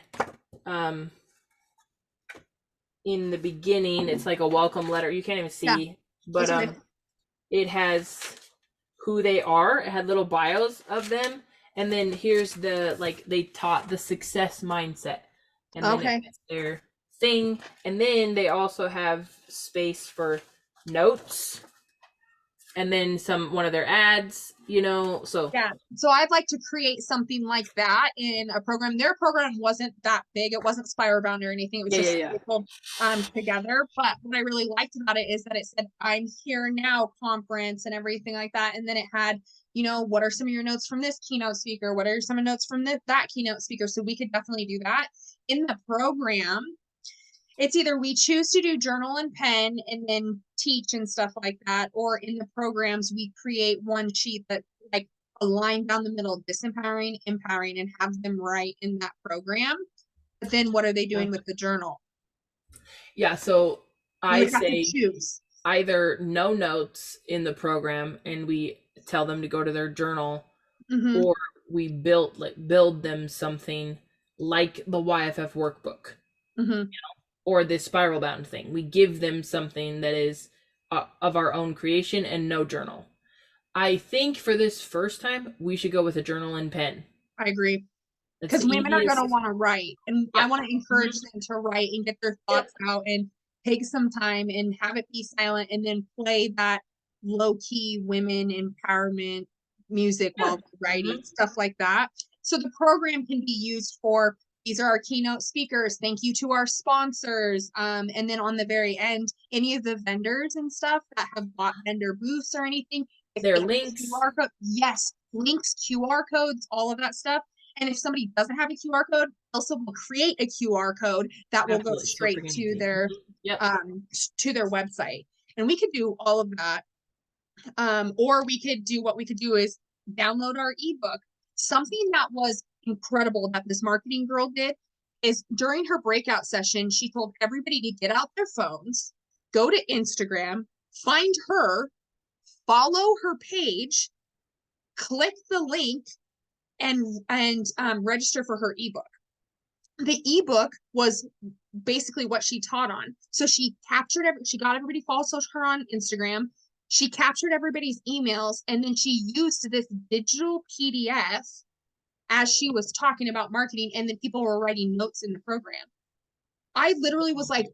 in the beginning, it's like a welcome letter. You can't even see, but it has who they are. It had little bios of them, and then here's the, like, they taught the success mindset, and then it's their thing, and then they also have space for notes, and then one of their ads, so yeah. So I'd like to create something like that in a program. Their program wasn't that big. It wasn't spiral bound or anything. It was just together. But what I really liked about it is that it said, I'm here now conference and everything like that. And then it had, what are some of your notes from this keynote speaker? What are some notes from that keynote speaker? So we could definitely do that in the program. It's either we choose to do journal and pen and then teach and stuff like that, or in the programs, we create one sheet that like a line down the middle, disempowering, empowering, and have them write in that program. But then what are they doing with the journal? Yeah, so I say choose either no notes in the program and we tell them to go to their journal, or we build them something like the YFF workbook, or this spiral bound thing. We give them something that is of our own creation and no journal. I think for this first time, we should go with a journal and pen. I agree. Because women are going to want to write, and I want to encourage them to write and get their thoughts out and take some time and have it be silent, and then play that low-key women empowerment music while writing, stuff like that. So the program can be used for, these are our keynote speakers. Thank you to our sponsors. And then on the very end, any of the vendors and stuff that have bought vendor booths or anything, if Their they have a links. QR code, yes, links, QR codes, all of that stuff. And if somebody doesn't have a QR code, also will create a QR code that will go Absolutely. So straight freaking to easy. their Yep. to their website. And we could do all of that. Or we could do, what we could do is download our ebook. Something that was incredible that this marketing girl did is during her breakout session, she told everybody to get out their phones, go to Instagram, find her, follow her page, click the link, and register for her ebook. The ebook was basically what she taught on. So she got everybody to follow her on Instagram. She captured everybody's emails, and then she used this digital PDF as she was talking about marketing, and then people were writing notes in the program. I literally was like,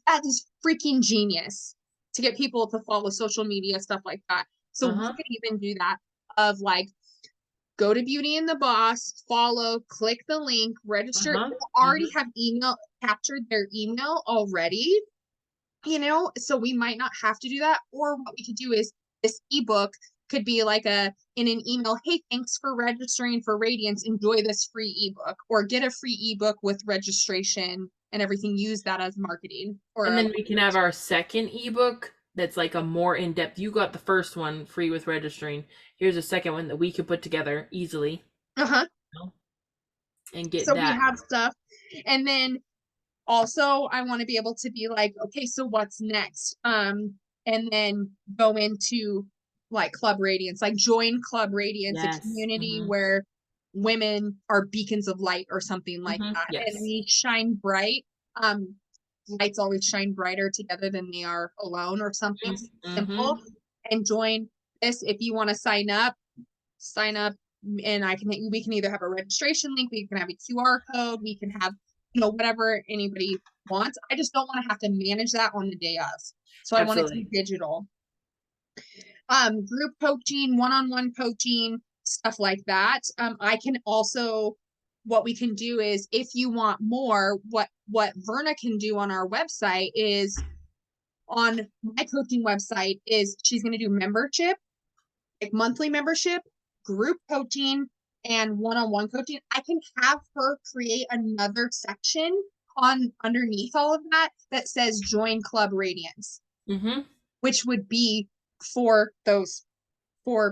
that is freaking genius to get people to follow social media, stuff like that. So we could even do that of like, go to Beauty and the Boss, follow, click the link, register. They'll already have captured their email already, so we might not have to do that. Or what we could do is this ebook could be like in an email, hey, thanks for registering for Radiance, enjoy this free ebook, or get a free ebook with registration and everything, use that as marketing. And then we can have our second ebook that's like a more in-depth. You got the first one free with registering. Here's a second one that we could put together easily. And get so that. We have stuff. And then also I want to be able to be like, okay, so what's next? And then go into like Club Radiance, like join Club Radiance, a community where women are beacons of light or something like that. And we shine bright. Lights always shine brighter together than they are alone, or something simple. And join this. If you want to sign up, and we can either have a registration link, we can have a QR code, we can have whatever anybody wants. I just don't want to have to manage that on the day of. So I want it to be digital. Group coaching, one-on-one coaching, stuff like that. I can also, what we can do is, if you want more, what Verna can do on our website is, on my coaching website, is she's going to do membership, like monthly membership, group coaching, and one-on-one coaching. I can have her create another section on underneath all of that says join Club Radiance, which would be for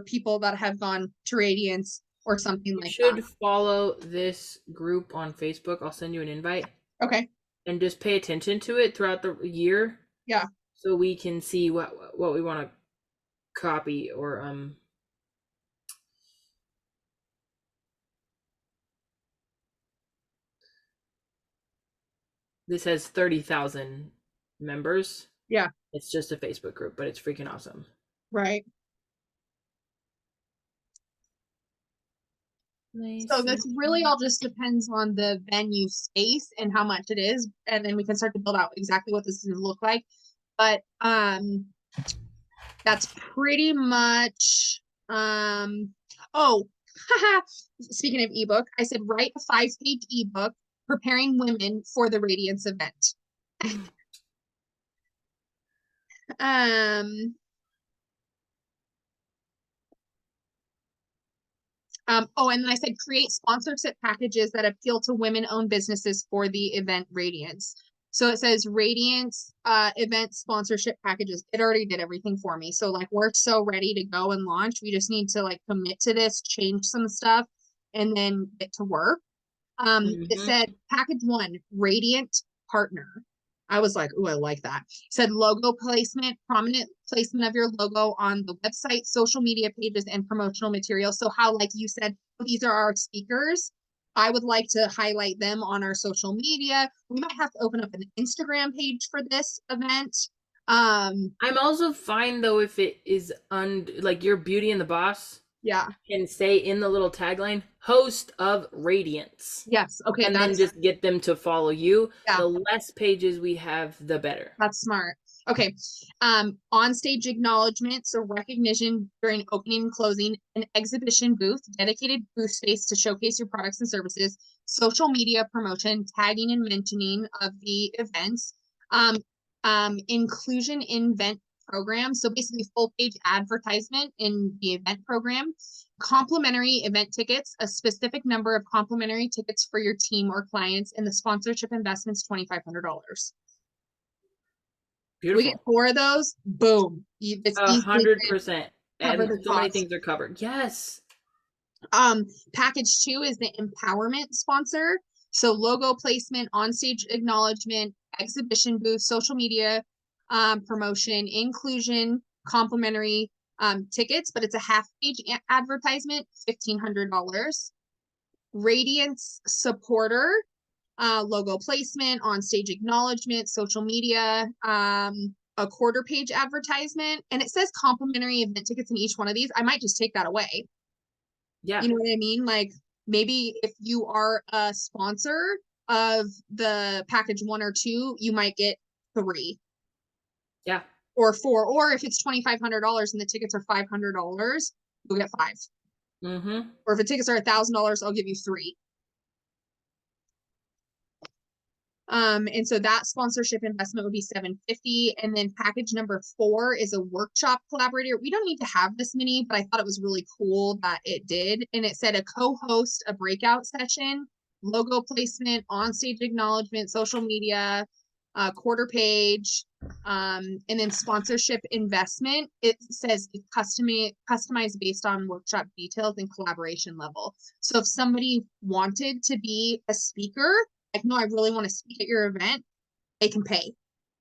people that have gone to Radiance or something like that. You should follow this group on Facebook. I'll send you an invite. Okay. And just pay attention to it throughout the year. Yeah. So we can see what we want to copy or this has 30,000 members. Yeah. It's just a Facebook group, but it's freaking awesome. Right. So this really all just depends on the venue space and how much it is, and then we can start to build out exactly what this is going to look like. But that's pretty much speaking of ebook, I said write a 5-page ebook preparing women for the Radiance event. And then I said create sponsorship packages that appeal to women-owned businesses for the event Radiance. So it says Radiance event sponsorship packages. It already did everything for me. So like, we're so ready to go and launch. We just need to like commit to this, change some stuff, and then get to work. It said package 1, Radiant Partner. I was like, ooh, I like that. It said logo placement, prominent placement of your logo on the website, social media pages, and promotional material. So how, like you said, these are our speakers. I would like to highlight them on our social media. We might have to open up an Instagram page for this event. I'm also fine though if it is like your Beauty and the Boss. Yeah. Can say in the little tagline, host of Radiance. Yes. Okay. And then just get them to follow you. Yeah. The less pages we have, the better. That's smart. Okay. On-stage acknowledgement, so recognition during opening and closing, an exhibition booth, dedicated booth space to showcase your products and services, social media promotion, tagging and mentioning of the events, inclusion in event program, so basically full page advertisement in the event program, complimentary event tickets, a specific number of complimentary tickets for your team or clients, and the sponsorship investments $2,500. We get Beautiful. 4 of those, boom. It's easily 100%. cover And the so many cost. things are covered. Yes. Package 2 is the empowerment sponsor. So logo placement, onstage acknowledgement, exhibition booth, social media promotion, inclusion, complimentary tickets, but it's a half page advertisement, $1,500. Radiance supporter, logo placement, on-stage acknowledgement, social media, a quarter page advertisement, and it says complimentary event tickets in each one of these. I might just take that away. Yeah. You know what I mean? Like maybe if you are a sponsor of the package 1 or 2, you might get 3 Yeah. or 4, or if it's $2,500 and the tickets are $500, you'll get 5. Mm-hmm. Or if the tickets are $1,000, I'll give you 3. And so that sponsorship investment would be $750. And then package number 4 is a workshop collaborator. We don't need to have this many, but I thought it was really cool that it did. And it said a co-host, a breakout session, logo placement, onstage acknowledgement, social media, quarter page, and then sponsorship investment. It says customized based on workshop details and collaboration level. So if somebody wanted to be a speaker, like, no, I really want to speak at your event, they can pay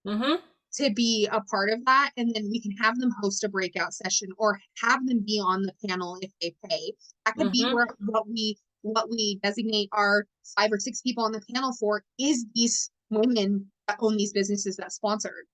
Mm-hmm. to be a part of that. And then we can have them host a breakout session or have them be on the panel if they pay. That could be where what we designate our 5 or 6 people on the panel for is these women that own these businesses that sponsored.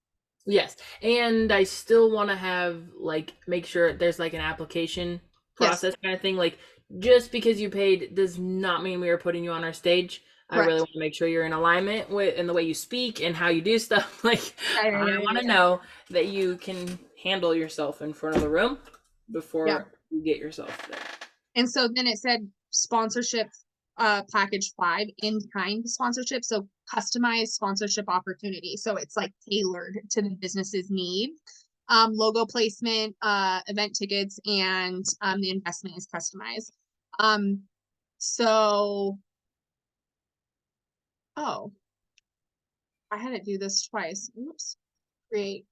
Yes. And I still want to have, like, make sure there's like an application process kind of thing. Like, just because you paid does not mean we are putting you on our stage. I really Correct. want to make sure you're in alignment with in the way you speak and how you do stuff. Like, I want to Yeah. know that you can handle yourself in front of the room before you get yourself there. And so then it said sponsorship package 5, in kind sponsorship, so customized sponsorship opportunity, so it's like tailored to the business's need. Logo placement, event tickets, and the investment is customized. So oh, I had to do this twice. Oops. Create.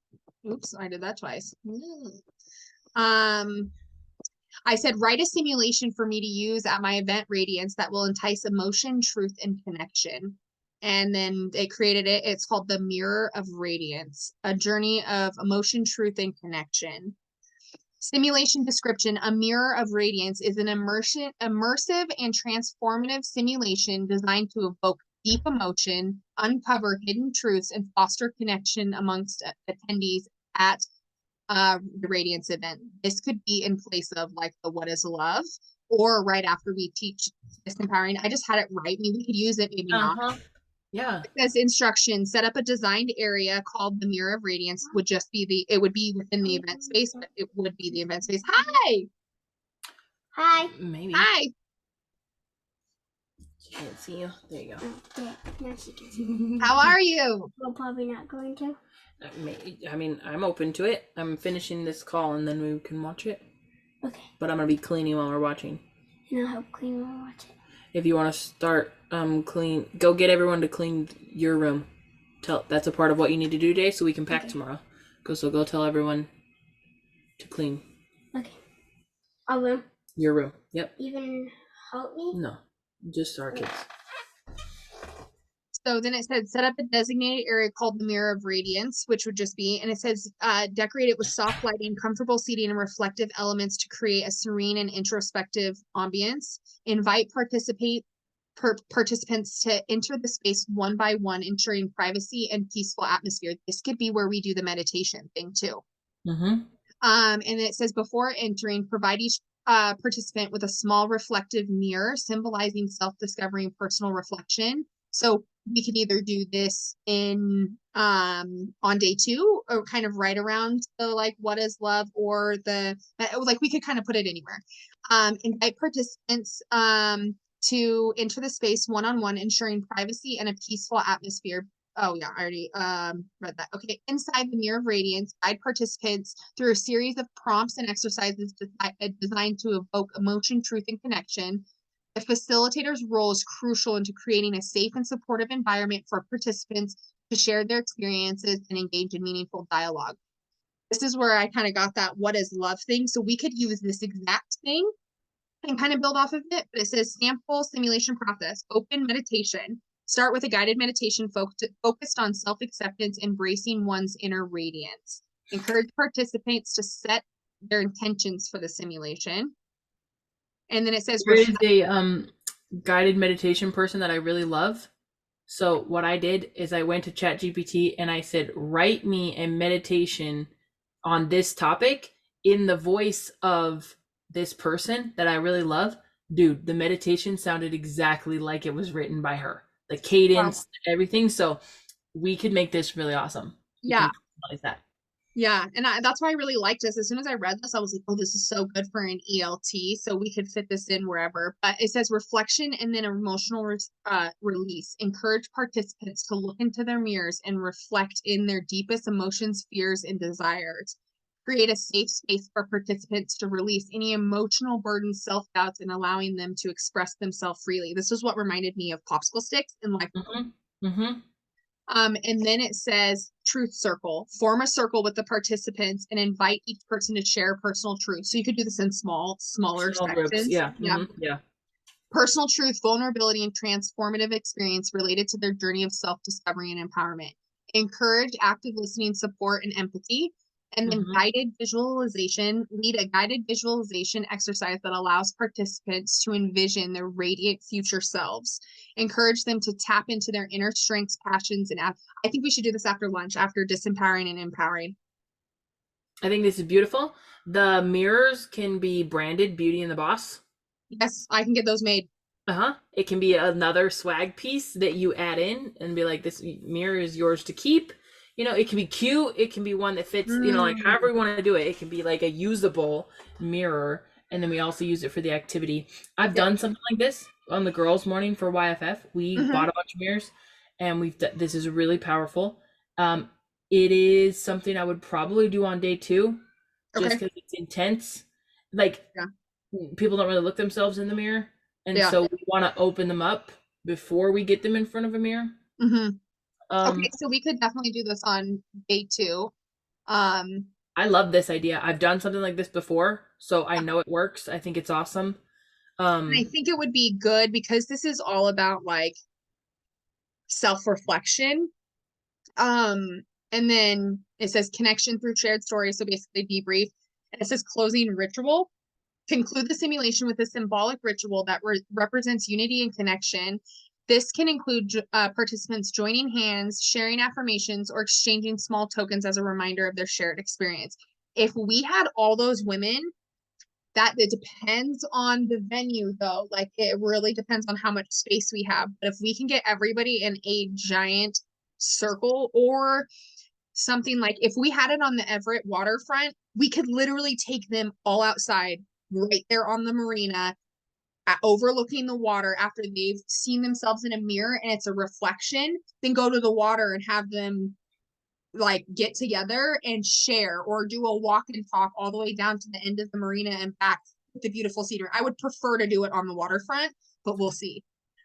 Oops, I did that twice. I said, write a simulation for me to use at my event Radiance that will entice emotion, truth, and connection. And then they created it. It's called the Mirror of Radiance, a journey of emotion, truth, and connection. Simulation description: a mirror of radiance is an immersive and transformative simulation designed to evoke deep emotion, uncover hidden truths, and foster connection amongst attendees at the Radiance event. This could be in place of like the What is Love, or right after we teach this empowering. I just had it right. Maybe we could use it, maybe not. Yeah. As instruction, set up a designed area called the Mirror of Radiance. Would just be it would be within the event space, but it would be the event space. Hi. Hi. Maybe. Hi. She can't see you. There you go. Okay, now she can see. How are you? We're probably not going to. I mean, I'm open to it. I'm finishing this call and then we can watch it. Okay. But I'm gonna be cleaning while we're watching. And I'll help clean while we watch it. If you want to start go get everyone to clean your room. That's a part of what you need to do today, so we can pack tomorrow. Go tell everyone to clean. Okay. Our room. Your room. Yep. Even help me? No, just our kids. So then it said set up a designated area called the Mirror of Radiance, which would just be, and it says decorate it with soft lighting, comfortable seating, and reflective elements to create a serene and introspective ambience. Invite participants to enter the space one by one, ensuring privacy and peaceful atmosphere. This could be where we do the meditation thing too. Mm-hmm. And it says before entering, provide each participant with a small reflective mirror symbolizing self-discovery and personal reflection. So we could either do this in on day 2 or kind of right around the like what is love or the like we could kind of put it anywhere. Invite participants to enter the space one-on-one, ensuring privacy and a peaceful atmosphere. Oh yeah, I already read that. Okay, inside the Mirror of Radiance, guide participants through a series of prompts and exercises designed to evoke emotion, truth, and connection. The facilitator's role is crucial into creating a safe and supportive environment for participants to share their experiences and engage in meaningful dialogue. This is where I kind of got that what is love thing. So we could use this exact thing and kind of build off of it. But it says sample simulation process, open meditation. Start with a guided meditation focused on self-acceptance, embracing one's inner radiance. Encourage participants to set their intentions for the simulation. And then it says There is a guided meditation person that I really love. So what I did is I went to ChatGPT and I said, write me a meditation on this topic in the voice of this person that I really love. Dude, the meditation sounded exactly like it was written by her. The cadence, everything. So we could make this really awesome. We yeah. can customize that. Yeah, and that's why I really liked this. As soon as I read this, I was like, oh, this is so good for an ELT. So we could fit this in wherever. But it says reflection and then emotional release. Encourage participants to look into their mirrors and reflect in their deepest emotions, fears, and desires. Create a safe space for participants to release any emotional burdens, self-doubts, and allowing them to express themselves freely. This is what reminded me of popsicle sticks and like and then it says truth circle. Form a circle with the participants and invite each person to share personal truth. So you could do this in smaller Small sections. groups. Yeah. Yeah. Yeah. Personal truth, vulnerability, and transformative experience related to their journey of self-discovery and empowerment. Encourage active listening, support, and empathy. And then guided visualization, lead a guided visualization exercise that allows participants to envision their radiant future selves. Encourage them to tap into their inner strengths, passions, and I think we should do this after lunch, after disempowering and empowering. I think this is beautiful. The mirrors can be branded Beauty and the Boss. Yes, I can get those made. It can be another swag piece that you add in and be like, this mirror is yours to keep. You know, it can be cute. It can be one that fits, you know, like however we want to do it. It can be like a usable mirror. And then we also use it for the activity. I've done something like this on the girls' morning for YFF. We bought a bunch of mirrors and we've done, this is really powerful. It is something I would probably do on day 2 just because it's intense. Like people don't really look themselves in the mirror. And so we want to open them up before we get them in front of a mirror. Okay, so we could definitely do this on day 2. I love this idea. I've done something like this before, so I know it works. I think it's awesome. And I think it would be good because this is all about like self-reflection. And then it says connection through shared stories, so basically debrief. And it says closing ritual. Conclude the simulation with a symbolic ritual that represents unity and connection. This can include participants joining hands, sharing affirmations, or exchanging small tokens as a reminder of their shared experience. If we had all those women, that it depends on the venue though. Like it really depends on how much space we have. But if we can get everybody in a giant circle or something like if we had it on the Everett waterfront, we could literally take them all outside right there on the marina overlooking the water after they've seen themselves in a mirror and it's a reflection, then go to the water and have them like get together and share or do a walk and talk all the way down to the end of the marina and back with the beautiful scenery. I would prefer to do it on the waterfront, but we'll see.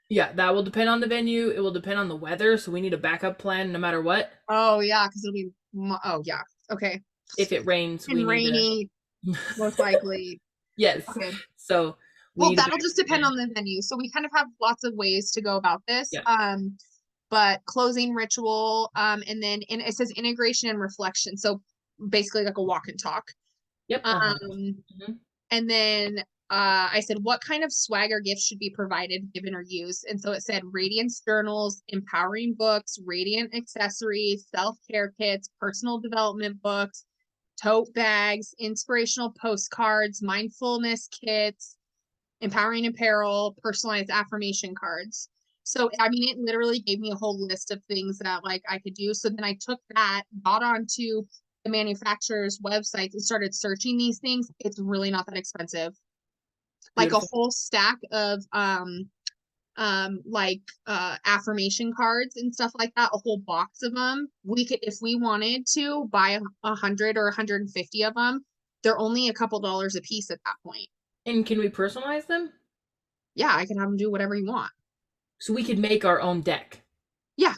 Yeah, that will depend on the venue. It will depend on the weather, so we need a backup plan no matter what. Oh yeah, because it'll be okay. If it rains, we rainy, need to... most likely. Yes. Okay. So well, that'll just depend on the venue. So we kind of have lots of ways to go about this. Yeah. But closing ritual, and then it says integration and reflection. So basically like a walk and talk. Yep. And then I said, what kind of swag or gifts should be provided, given, or used? And so it said Radiance journals, empowering books, radiant accessories, self-care kits, personal development books, tote bags, inspirational postcards, mindfulness kits, empowering apparel, personalized affirmation cards. So, I mean, it literally gave me a whole list of things that like I could do. So then I took that, got onto the manufacturer's websites and started searching these things. It's really not that expensive. Like a Beautiful. whole stack of affirmation cards and stuff like that, a whole box of them. We could, if we wanted to, buy 100 or 150 of them. They're only a couple dollars a piece at that point. And can we personalize them? Yeah, I can have them do whatever you want. So we could make our own deck. Yeah.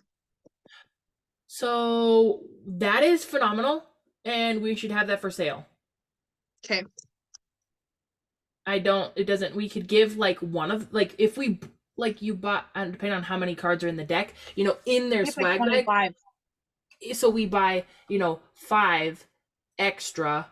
So that is phenomenal, and we should have that for sale. Okay. It doesn't, we could give like one of, like if we, like you bought, depending on how many cards are in the deck, you know, in their It's like swag bag. 25. So we buy, you know, 5 extra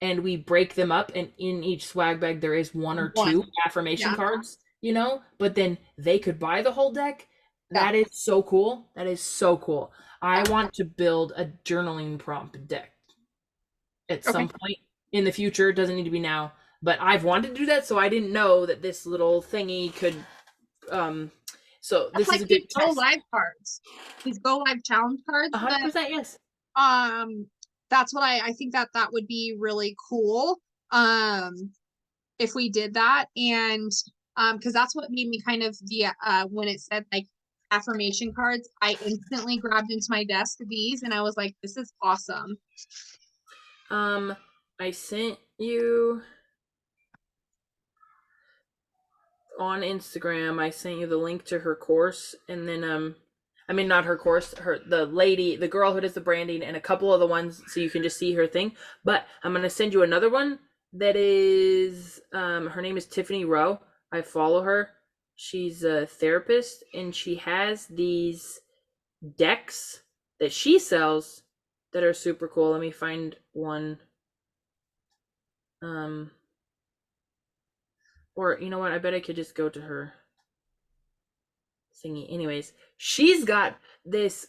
and we break them up, and in each swag bag there is 1 or 2 One. affirmation Yeah. cards, you know, but then they could buy the whole deck. Yeah. That is so cool. That is so cool. I Yeah. want to build a journaling prompt deck at some Okay. point in the future. It doesn't need to be now, but I've wanted to do that, so I didn't know that this little thingy could so That's this like is a these good Go test. Live cards. These Go Live challenge cards. But 100%, yes. that's what I think that would be really cool. If we did that, and because that's what made me kind of the when it said like affirmation cards, I instantly grabbed into my desk these and I was like, this is awesome. I sent you on Instagram, I sent you the link to her course, and then I mean, not her course, the girl who does the branding, and a couple of the ones, so you can just see her thing. But I'm gonna send you another one that is her name is Tiffany Rowe. I follow her. She's a therapist, and she has these decks that she sells that are super cool. Let me find one. Or you know what? I bet I could just go to her thingy. Anyways, she's got this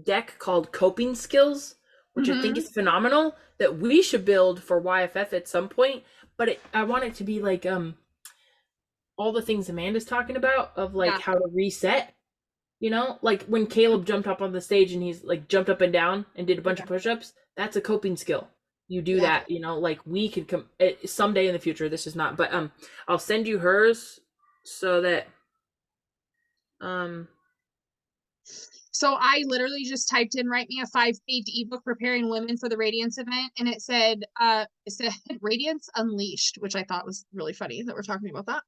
deck called Coping Skills, which I think is phenomenal, that we should build for YFF at some point. But I want it to be like all the things Amanda's talking about, of like Yeah. how to reset. You know, like when Caleb jumped up on the stage and he's like jumped up and down and did a bunch of push-ups. That's a coping skill. You do that, you know, like we could come someday in the future. This is not, but I'll send you hers so that So I literally just typed in, write me a 5-page ebook preparing women for the Radiance event, and it said Radiance Unleashed, which I thought was really funny that we're talking about that.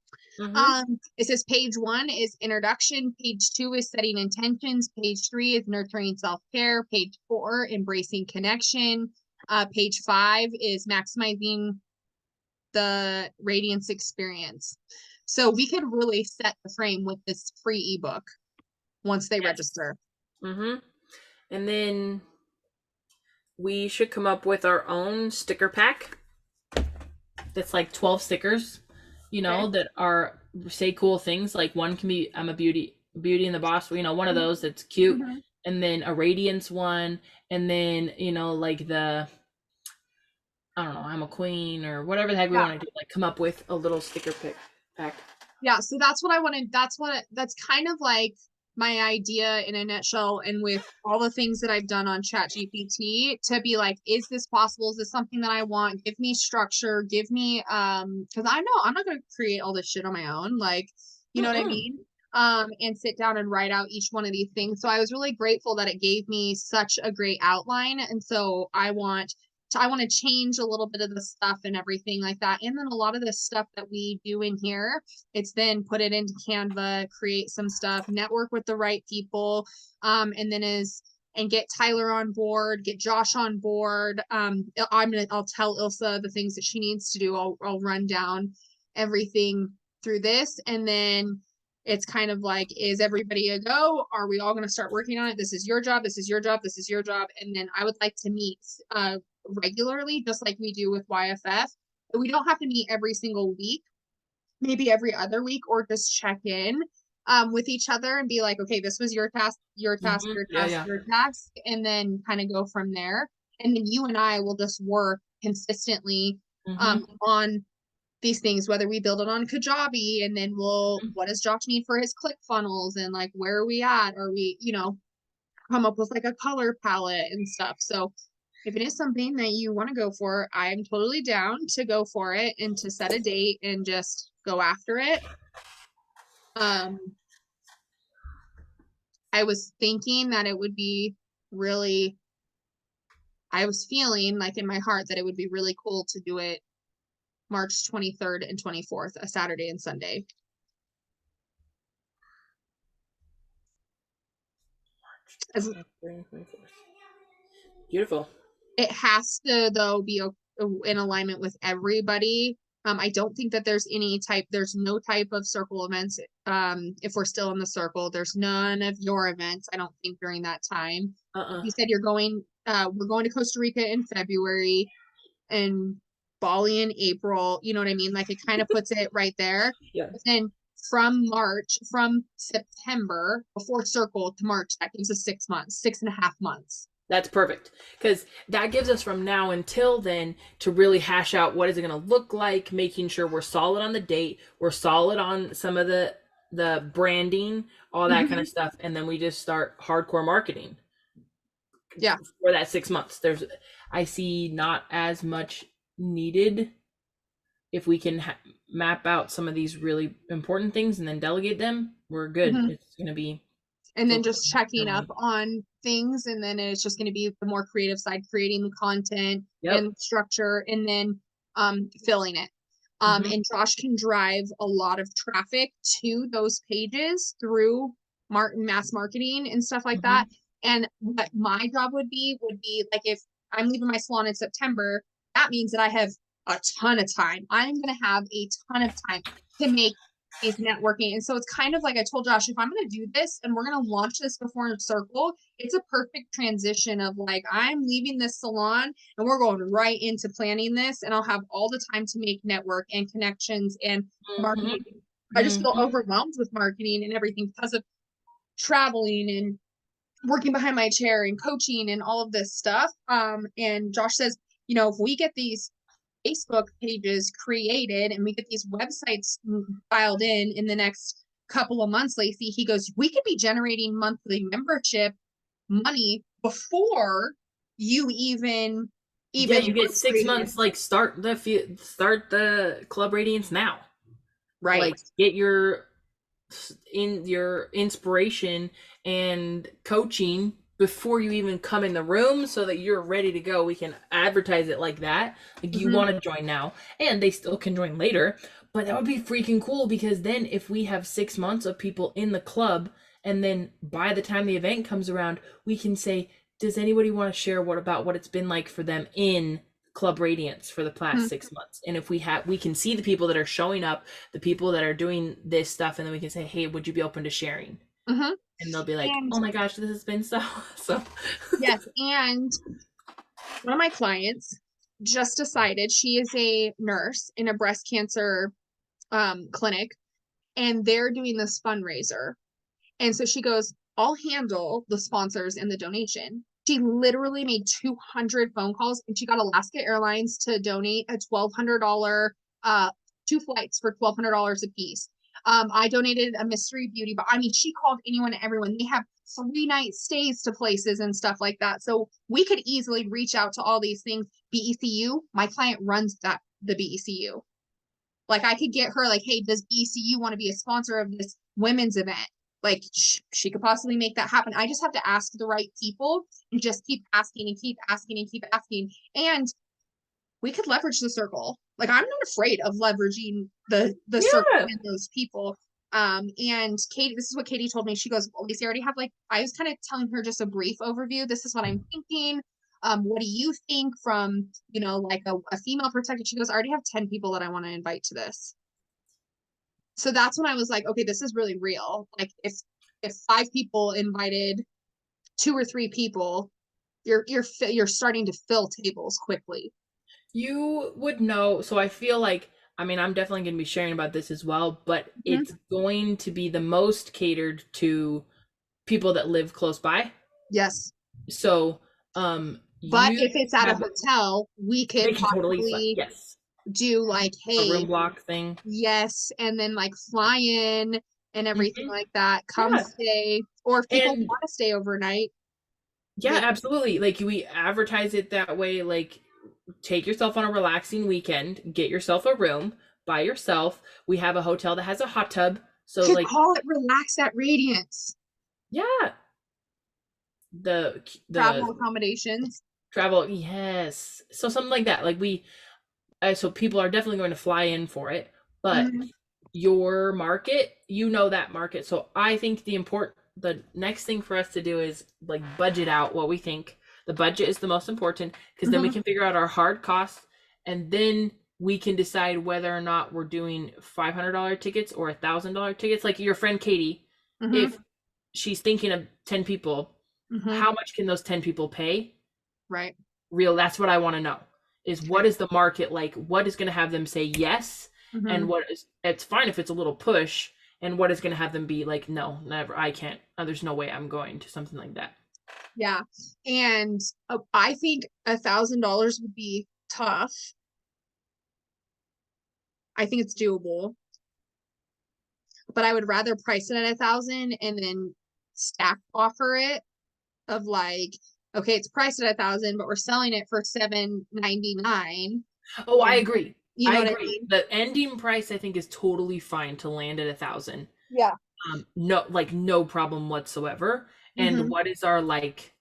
It says page 1 is introduction, page 2 is setting intentions, page 3 is nurturing self-care, page 4 embracing connection, page 5 is maximizing the Radiance experience. So we could really set the frame with this free ebook once they register. And then we should come up with our own sticker pack that's like 12 stickers, you know, that are say cool things. Like one can be I'm a Beauty and the Boss, you know, one of those that's cute. And then a Radiance one, and then, you know, like the I don't know, I'm a queen, or whatever the heck we want to do, like come up with a little sticker pack. Yeah, so that's what I wanted. That's kind of like my idea in a nutshell, and with all the things that I've done on ChatGPT, to be like, is this possible? Is this something that I want? Give me structure, give me because I know I'm not gonna create all this shit on my own, like, you know what I mean? And sit down and write out each one of these things. So I was really grateful that it gave me such a great outline. And so I want to change a little bit of the stuff and everything like that. And then a lot of the stuff that we do in here, it's then put it into Canva, create some stuff, network with the right people, and then and get Tyler on board, get Josh on board. I'll tell Ilsa the things that she needs to do. I'll run down everything through this, and then it's kind of like, is everybody a go? Are we all going to start working on it? This is your job. This is your job. This is your job. And then I would like to meet regularly, just like we do with YFF. We don't have to meet every single week, maybe every other week, or just check in with each other and be like, okay, this was your task, your task, your task, your task, and then kind of go from there. And then you and I will just work consistently on these things, whether we build it on Kajabi and then what does Josh need for his click funnels and like where are we at? Or we, come up with like a color palette and stuff. So if it is something that you want to go for, I'm totally down to go for it and to set a date and just go after it. I was thinking that it would be really, I was feeling like in my heart that it would be really cool to do it March 23rd and 24th, a Saturday and Sunday. As Beautiful. it has to though be in alignment with everybody. I don't think that there's no type of circle events. If we're still in the circle, there's none of your events, I don't think, during that time. You said we're going to Costa Rica in February and Bali in April. You know what I mean? Like it kind of puts it right there. Yeah. But then from September before circle to March, that gives us 6 months, 6.5 months. That's perfect, because that gives us from now until then to really hash out what is it going to look like, making sure we're solid on the date, we're solid on some of the branding, all that kind of stuff, and then we just start hardcore marketing. Yeah. For that 6 months, I see not as much needed if we can map out some of these really important things and then delegate them. We're good. It's going to be. And then just checking up on things, and then it's just going to be the more creative side, creating the content and structure, and then filling it. And Josh can drive a lot of traffic to those pages through mass marketing and stuff like that. And what my job would be like, if I'm leaving my salon in September, that means that I have a ton of time. I'm going to have a ton of time to make these networking. And so it's kind of like I told Josh, if I'm going to do this and we're going to launch this before circle, it's a perfect transition of like, I'm leaving this salon and we're going right into planning this, and I'll have all the time to make network and connections and marketing. I just feel overwhelmed with marketing and everything because of traveling and working behind my chair and coaching and all of this stuff. And Josh says, if we get these Facebook pages created and we get these websites filed in the next couple of months, Lacey, he goes, we could be generating monthly membership money before you even you get 6 months. Like start the Club Radiance now, right? Like get your inspiration and coaching before you even come in the room, so that you're ready to go. We can advertise it like that. Like you want to join now, and they still can join later. But that would be freaking cool, because then if we have 6 months of people in the club, and then by the time the event comes around, we can say, does anybody want to share what it's been like for them in Club Radiance for the past 6 months? And if we can see the people that are showing up, the people that are doing this stuff, and then we can say, hey, would you be open to sharing? And they'll be like, oh my gosh, this has been so awesome. Yes. And one of my clients just decided, she is a nurse in a breast cancer clinic, and they're doing this fundraiser. And so she goes, I'll handle the sponsors and the donation. She literally made 200 phone calls, and she got Alaska Airlines to donate a $1,200, 2 flights for $1,200 a piece. I donated a mystery beauty, but I mean, she called anyone and everyone. They have 3-night stays to places and stuff like that. So we could easily reach out to all these things. BECU, my client runs the BECU. Like I could get her like, hey, does BECU want to be a sponsor of this women's event? Like she could possibly make that happen. I just have to ask the right people and just keep asking and keep asking and keep asking. And we could leverage the circle. Like I'm not afraid of leveraging the circle and those people. And Katie, this is what Katie told me. She goes, well, Lacey, I already have I was kind of telling her just a brief overview. This is what I'm thinking. What do you think from, like a female perspective? She goes, I already have 10 people that I want to invite to this. So that's when I was like, okay, this is really real. Like if 5 people invited 2 or 3 people, you're starting to fill tables quickly. You would know. So I feel like, I'm definitely going to be sharing about this as well, but it's going to be the most catered to people that live close by. Yes. So, but if it's at a hotel, we could possibly, yes. do like, A hey, room block thing. yes, and then like fly in and everything Mhm. like that. Come Yeah. stay, or if people And want to stay overnight, yeah, they absolutely. Like we advertise it that way, like take yourself on a relaxing weekend, get yourself a room by yourself. We have a hotel that has a hot tub. So could like call it Relax at Radiance. yeah, the Travel accommodations. travel, yes. So something like that. Like we so people are definitely going to fly in for it, but Mhm. your market, you know that market. So I think the next thing for us to do is like budget out what we think. The budget is the most important because then we Mhm. can figure out our hard costs and then we can decide whether or not we're doing $500 tickets or $1,000 tickets. Like your friend Katie, Mhm. if she's thinking of 10 people, Mhm. how much can those 10 people pay? Right. Real, that's what I want to know. Is Okay. what is the market like? What is going to have them say yes? And Mhm. what is, it's fine if it's a little push, and what is going to have them be like, no, never, I can't. There's no way I'm going to something like that. Yeah. And I think $1,000 would be tough. I think it's doable, but I would rather price it at 1,000 and then stack offer it of like, okay, it's priced at 1,000, but we're selling it for 799. Oh, I And agree. you I know what I agree. mean? The ending price I think is totally fine to land at 1,000. Yeah. No, like no problem whatsoever. And Hmm. what is our like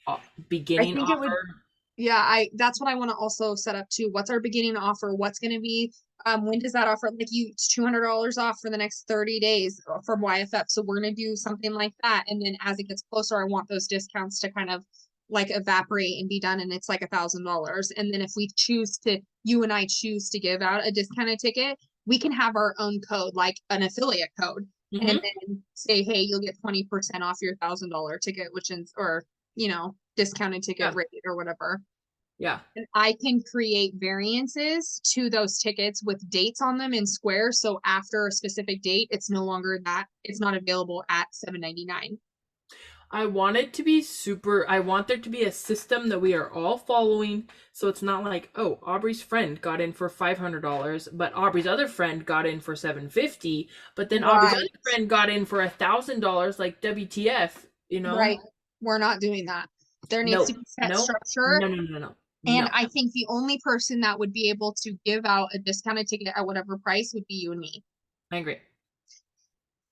uh, I beginning think it would, offer? yeah, that's what I want to also set up too. What's our beginning offer? What's going to be, when does that offer, like you, it's $200 off for the next 30 days from YFF. So we're going to do something like that. And then as it gets closer, I want those discounts to kind of like evaporate and be done. And it's like $1,000. And then if we choose to, you and I choose to give out a discounted ticket, we can have our own code, like an affiliate code, and Hmm. then say, hey, you'll get 20% off your $1,000 ticket, which is, or, discounted ticket Yeah, rate or whatever. yeah. And I can create variances to those tickets with dates on them in squares. So after a specific date, it's no longer that, it's not available at $799. I want it to be super. I want there to be a system that we are all following. So it's not like, oh, Aubrey's friend got in for $500, but Aubrey's other friend got in for $750, but then Aubrey's other Right. friend got in for $1,000, like WTF, you know? Right. We're not doing that. There needs to No, be set no, structure. no, no, no, no, And no. I think the only person that would be able to give out a discounted ticket at whatever price would be you and me. I agree.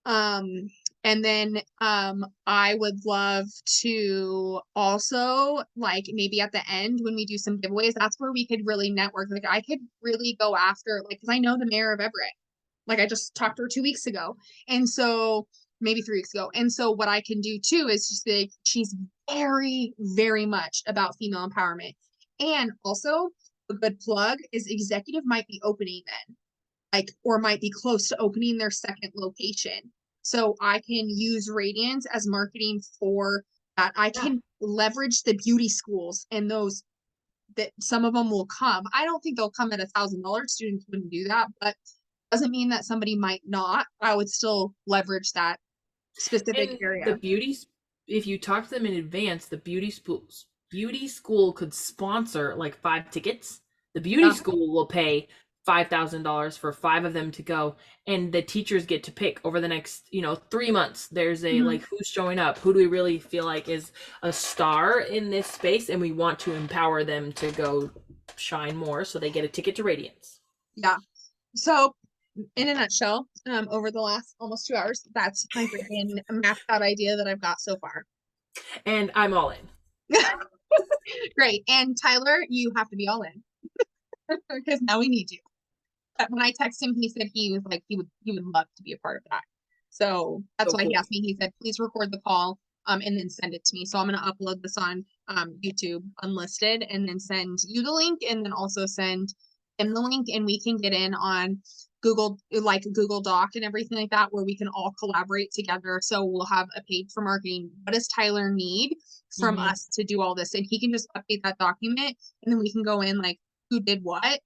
Um, and then I would love to also like maybe at the end when we do some giveaways, that's where we could really network. Like I could really go after like because I know the mayor of Everett. Like I just talked to her 2 weeks ago. And so maybe 3 weeks ago. And so what I can do too is just be like, she's very, very much about female empowerment. And also a good plug is executive might be opening then like or might be close to opening their second location. So I can use Radiance as marketing for that. I Yeah. can leverage the beauty schools and those that some of them will come. I don't think they'll come at $1,000. Students wouldn't do that, but doesn't mean that somebody might not. I would still leverage that specific And the area. beauty, if you talk to them in advance, the beauty school could sponsor like 5 tickets. The beauty Yeah. school will pay $5,000 for 5 of them to go, and the teachers get to pick over the next 3 months. There's a Mhm. like who's showing up, who do we really feel like is a star in this space, and we want to empower them to go shine more, so they get a ticket to Radiance. Yeah. So in a nutshell, over the last almost 2 hours, that's my freaking mapped out idea that I've got so far. And I'm all in. Great. And Tyler, you have to be all in because now we need you. But when I texted him, he said he was like he would love to be a part of that. So that's So why he cool. asked me. He said, please record the call and then send it to me. So I'm gonna upload this on YouTube unlisted and then send you the link and then also send him the link and we can get in on Google like Google Doc and everything like that where we can all collaborate together. So we'll have a page for marketing. What does Tyler need from Mhm. us to do all this? And he can just update that document and then we can go in like who did what,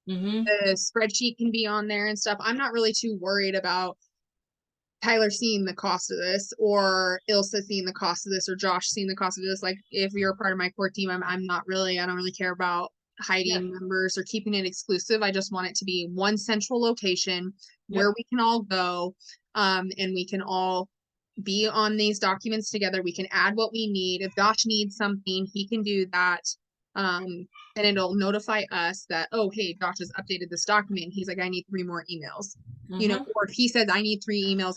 Mhm. the spreadsheet can be on there and stuff. I'm not really too worried about Tyler seeing the cost of this or Ilsa seeing the cost of this or Josh seeing the cost of this. Like if you're a part of my core team, I don't really care about hiding members or keeping it exclusive. I just want it to be one central location Yep. where we can all go, and we can all be on these documents together. We can add what we need. If Josh needs something, he can do that. And it'll notify us that, oh, hey, Josh has updated this document. He's like, I need 3 more emails, you know, or if he says I need 3 emails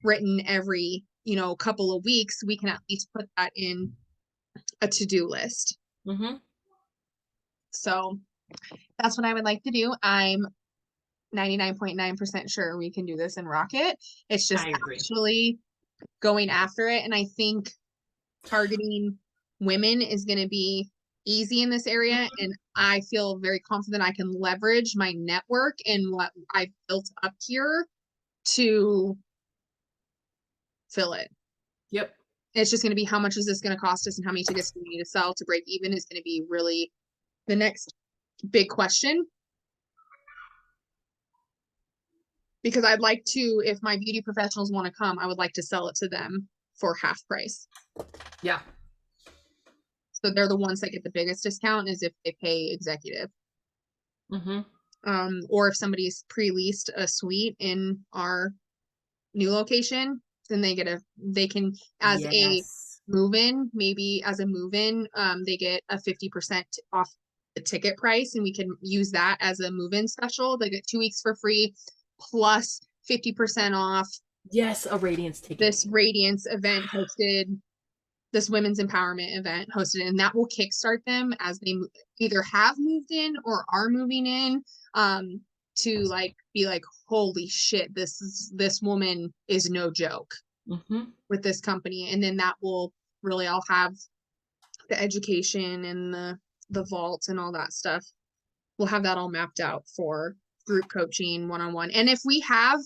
written every, you know, couple of weeks, we can at least put that in a to-do list. So that's what I would like to do. I'm 99.9% sure we can do this and rock it. It's just actually going after it. And I think targeting women is going to be easy in this area. And I feel very confident I can leverage my network and what I've built up here to fill it. Yep. It's just going to be how much is this going to cost us and how many tickets do we need to sell to break even is going to be really the next big question. Because I'd like to, if my beauty professionals want to come, I would like to sell it to them for half price. Yeah. So they're the ones that get the biggest discount is if they pay executive. Or if somebody's pre-leased a suite in our new location, then they can, as a move-in, maybe as a move-in, they get a 50% off the ticket price, and we can use that as a move-in special. They get 2 weeks for free plus 50% off. Yes, a Radiance ticket. This Radiance event hosted, this women's empowerment event hosted, and that will kickstart them as they either have moved in or are moving in, to like be like, holy shit, this woman is no joke with this company. And then that will really, I'll have the education and the vault and all that stuff. We'll have that all mapped out for group coaching, one-on-one. And if we have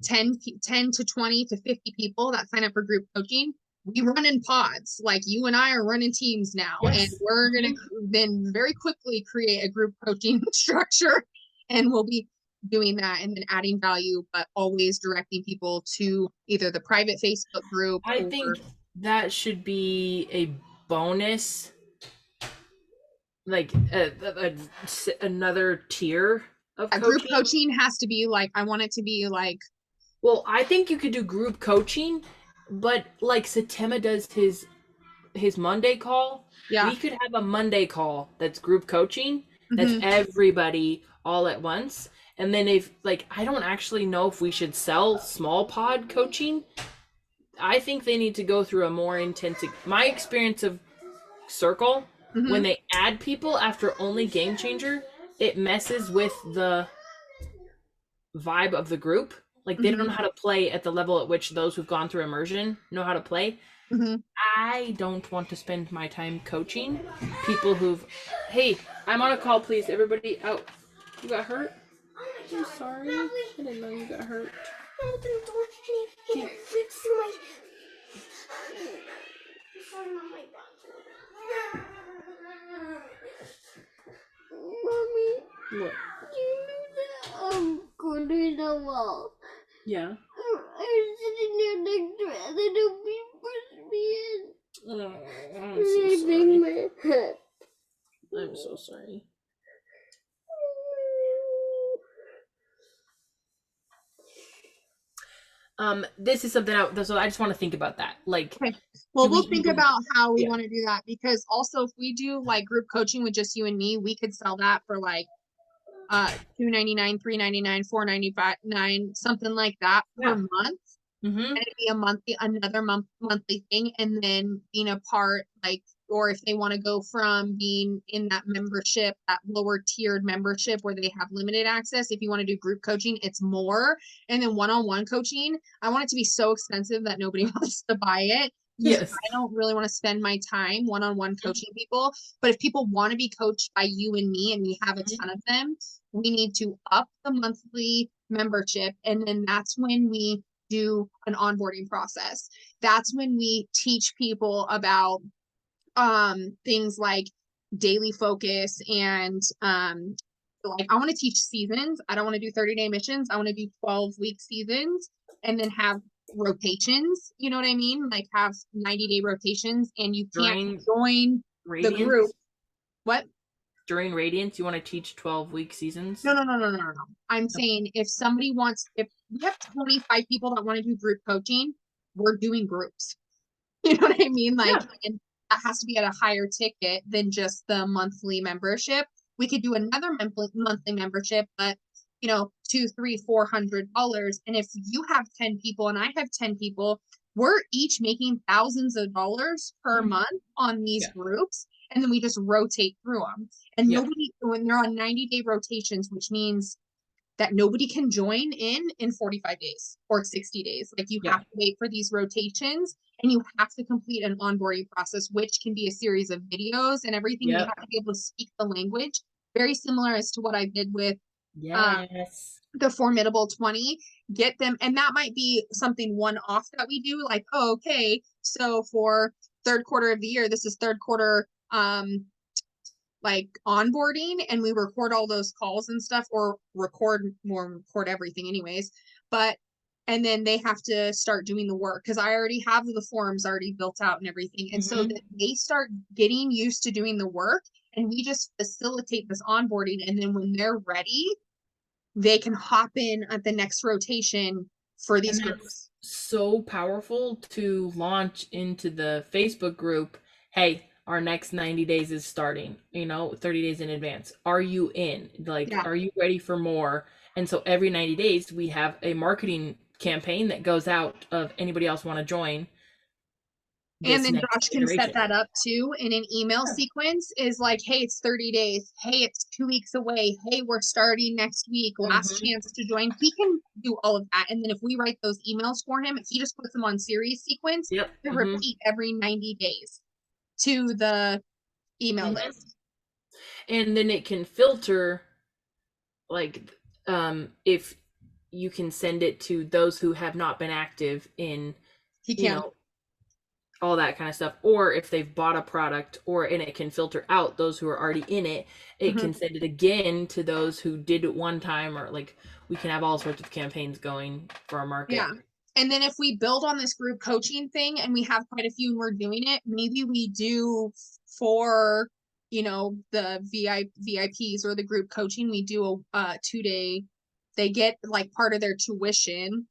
10 to 20 to 50 people that sign up for group coaching, we run in pods. Like you and I are running teams now. And we're going to then very quickly create a group coaching structure, and we'll be doing that and then adding value, but always directing people to either the private Facebook group. I think that should be a bonus, like another tier of coaching. Group coaching has to be like, I want it to be like, well, I think you could do group coaching, but like Satema does his Monday call. Yeah. We could have a Monday call that's group coaching. That's everybody all at once. And then if, like, I don't actually know if we should sell small pod coaching. I think they need to go through a more intense, my experience of Circle, when they add people after only Game Changer, it messes with the vibe of the group. Like, they don't know how to play at the level at which those who've gone through immersion know how to play. I don't want to spend my time coaching people who've, hey, I'm on a call, please, everybody out. You got hurt? I'm sorry. I didn't know you got hurt. Mommy, What? you know that I'm going to the wall. Yeah. I'm sitting there next to it, and then nobody pushed me in. Oh, I'm And so I sorry. banged my head. I'm so sorry. This is something so I just want to think about that. Like, okay. Well, we'll think even, about how we want to do that, because also if we do like group coaching with just you and me, we could sell that for like $2.99, $3.99, $4.99, something like that per month. And it'd be another monthly thing, and then being a part, like, or if they want to go from being in that membership, that lower tiered membership where they have limited access, if you want to do group coaching, it's more. And then one-on-one coaching, I want it to be so expensive that nobody wants to buy it. yes, I don't really want to spend my time one-on-one coaching people, but if people want to be coached by you and me, and we have a ton of them, we need to up the monthly membership, and then that's when we do an onboarding process. That's when we teach people about things like daily focus and like, I want to teach seasons. I don't want to do 30-day missions. I want to do 12-week seasons, and then have rotations. You know what I mean? Like, have 90-day rotations, and you can't join Radiance. the group. What? during Radiance, you want to teach 12-week seasons? No. I'm saying if somebody wants, if we have 25 people that want to do group coaching, we're doing groups. You know what I mean? Like, Yeah. and that has to be at a higher ticket than just the monthly membership. We could do another monthly membership, but you know, $200, $300, $400. And if you have 10 people and I have 10 people, we're each making thousands of dollars per Mhm. month on these Yeah. groups. And then we just rotate through them. And Yeah. nobody, when they're on 90-day rotations, which means that nobody can join in 45 days or 60 days. Like you Yeah. have to wait for these rotations and you have to complete an onboarding process, which can be a series of videos and everything. You Yep. have to be able to speak the language, very similar as to what I did with Yes. the Formidable 20. Get them, and that might be something one off that we do, like, oh, okay, so for third quarter of the year, this is third quarter like onboarding, and we record all those calls and stuff, or record everything anyways. But and then they have to start doing the work because I already have the forms already built out and everything. And so Mhm. that they start getting used to doing the work and we just facilitate this onboarding. And then when they're ready, they can hop in at the next rotation for these And that's groups. so powerful to launch into the Facebook group. Hey, our next 90 days is starting, 30 days in advance. Are you in? Like, Yeah. are you ready for more? And so every 90 days, we have a marketing campaign that goes out of anybody else want to join And this then next Josh can set iteration. that up too in an email Yeah. sequence is like, hey, it's 30 days. Hey, it's 2 weeks away. Hey, we're starting next week. Last Mhm. chance to join. He can do all of that. And then if we write those emails for him, he just puts them on series sequence Yep. to Mhm. repeat every 90 days to the email Mhm. list. And then it can filter, like, if you can send it to those who have not been active in, He you can. know, all that kind of stuff, or if they've bought a product, or and it can filter out those who are already in it. It Mhm. can send it again to those who did it one time, or like we can have all sorts of campaigns going for our Yeah. market. And then if we build on this group coaching thing and we have quite a few and we're doing it, maybe we do for, the VIPs or the group coaching, we do a 2-day, they get like part of their tuition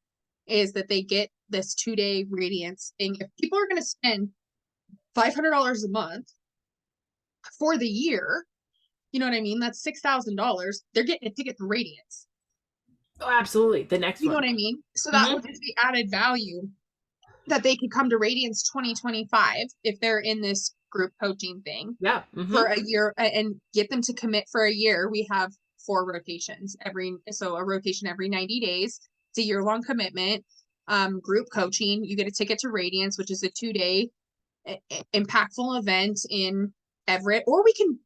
is that they get this 2-day Radiance thing. If people are going to spend $500 a month for the year, you know what I mean? That's $6,000. They're getting a ticket to Radiance. Oh, absolutely. The next You know one. what I mean? So that Mhm. would just be added value that they could come to Radiance 2025 if they're in this group coaching thing Yeah. for Mhm. a year and get them to commit for a year. We have 4 rotations so a rotation every 90 days. It's a year-long commitment. Group coaching, you get a ticket to Radiance, which is a 2-day impactful event in Everett, or we can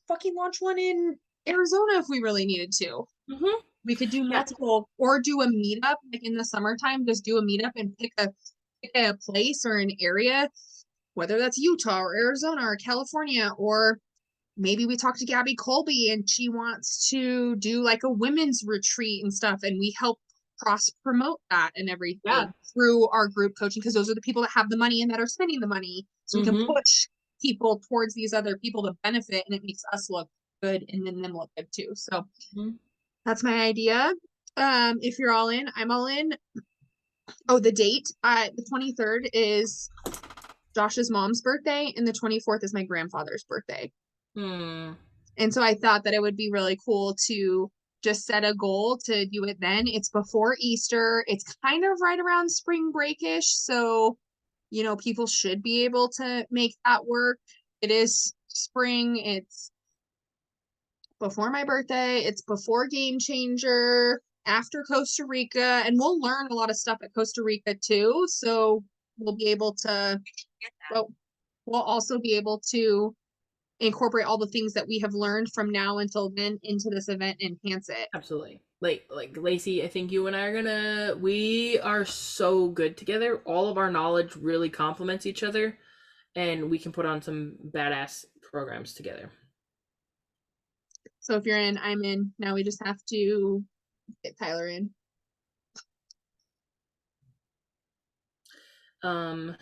fucking launch one in Arizona if we really needed to. Mhm. We could do Yeah. multiple or do a meetup like in the summertime, just do a meetup and pick a place or an area, whether that's Utah or Arizona or California, or maybe we talk to Gabby Colby and she wants to do like a women's retreat and stuff, and we help cross promote that and Yeah. everything through our group coaching because those are the people that have the money and that are spending the money. So we can Mhm. push people towards these other people to benefit and it makes us look good and then them look good too. So Mhm. that's my idea. If you're all in, I'm all in. Oh, the date. The 23rd is Josh's mom's birthday, and the 24th is my grandfather's birthday. Hmm. And so I thought that it would be really cool to just set a goal to do it then. It's before Easter. It's kind of right around spring breakish, so people should be able to make that work. It is spring. It's before my birthday. It's before Game Changer, after Costa Rica, and we'll learn a lot of stuff at Costa Rica too. So we'll be able to, well, we'll also be able to incorporate all the things that we have learned from now until then into this event and enhance it. Absolutely. Like Lacey, I think you and I are we are so good together. All of our knowledge really complements each other, and we can put on some badass programs together. So if you're in, I'm in. Now we just have to get Tyler in. Um,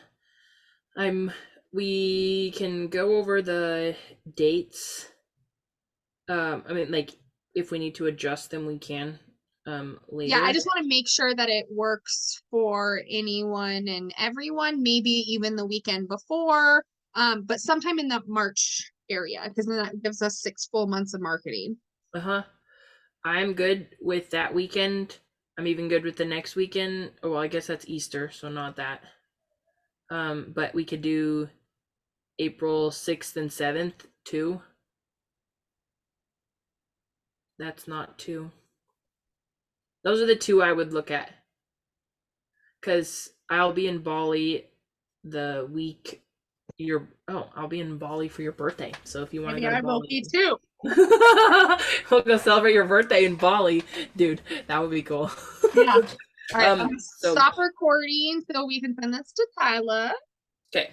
I'm we can go over the dates I mean, like, if we need to adjust them, we can Yeah, I later. just want to make sure that it works for anyone and everyone, maybe even the weekend before, but sometime in the March area, because then that gives us 6 full months of marketing. Uh-huh. I'm good with that weekend. I'm even good with the next weekend. Oh, well, I guess that's Easter, so not that. But we could do April 6th and 7th too. That's not two. Those are the two I would look at. Cause I'll be in Bali the week I'll be in Bali for your birthday. So if you want to Maybe go to I will Bali, be too. we'll go celebrate your birthday in Bali, dude. That would be cool. Yeah. All right, I'm gonna So stop recording so we can send this to Tyler.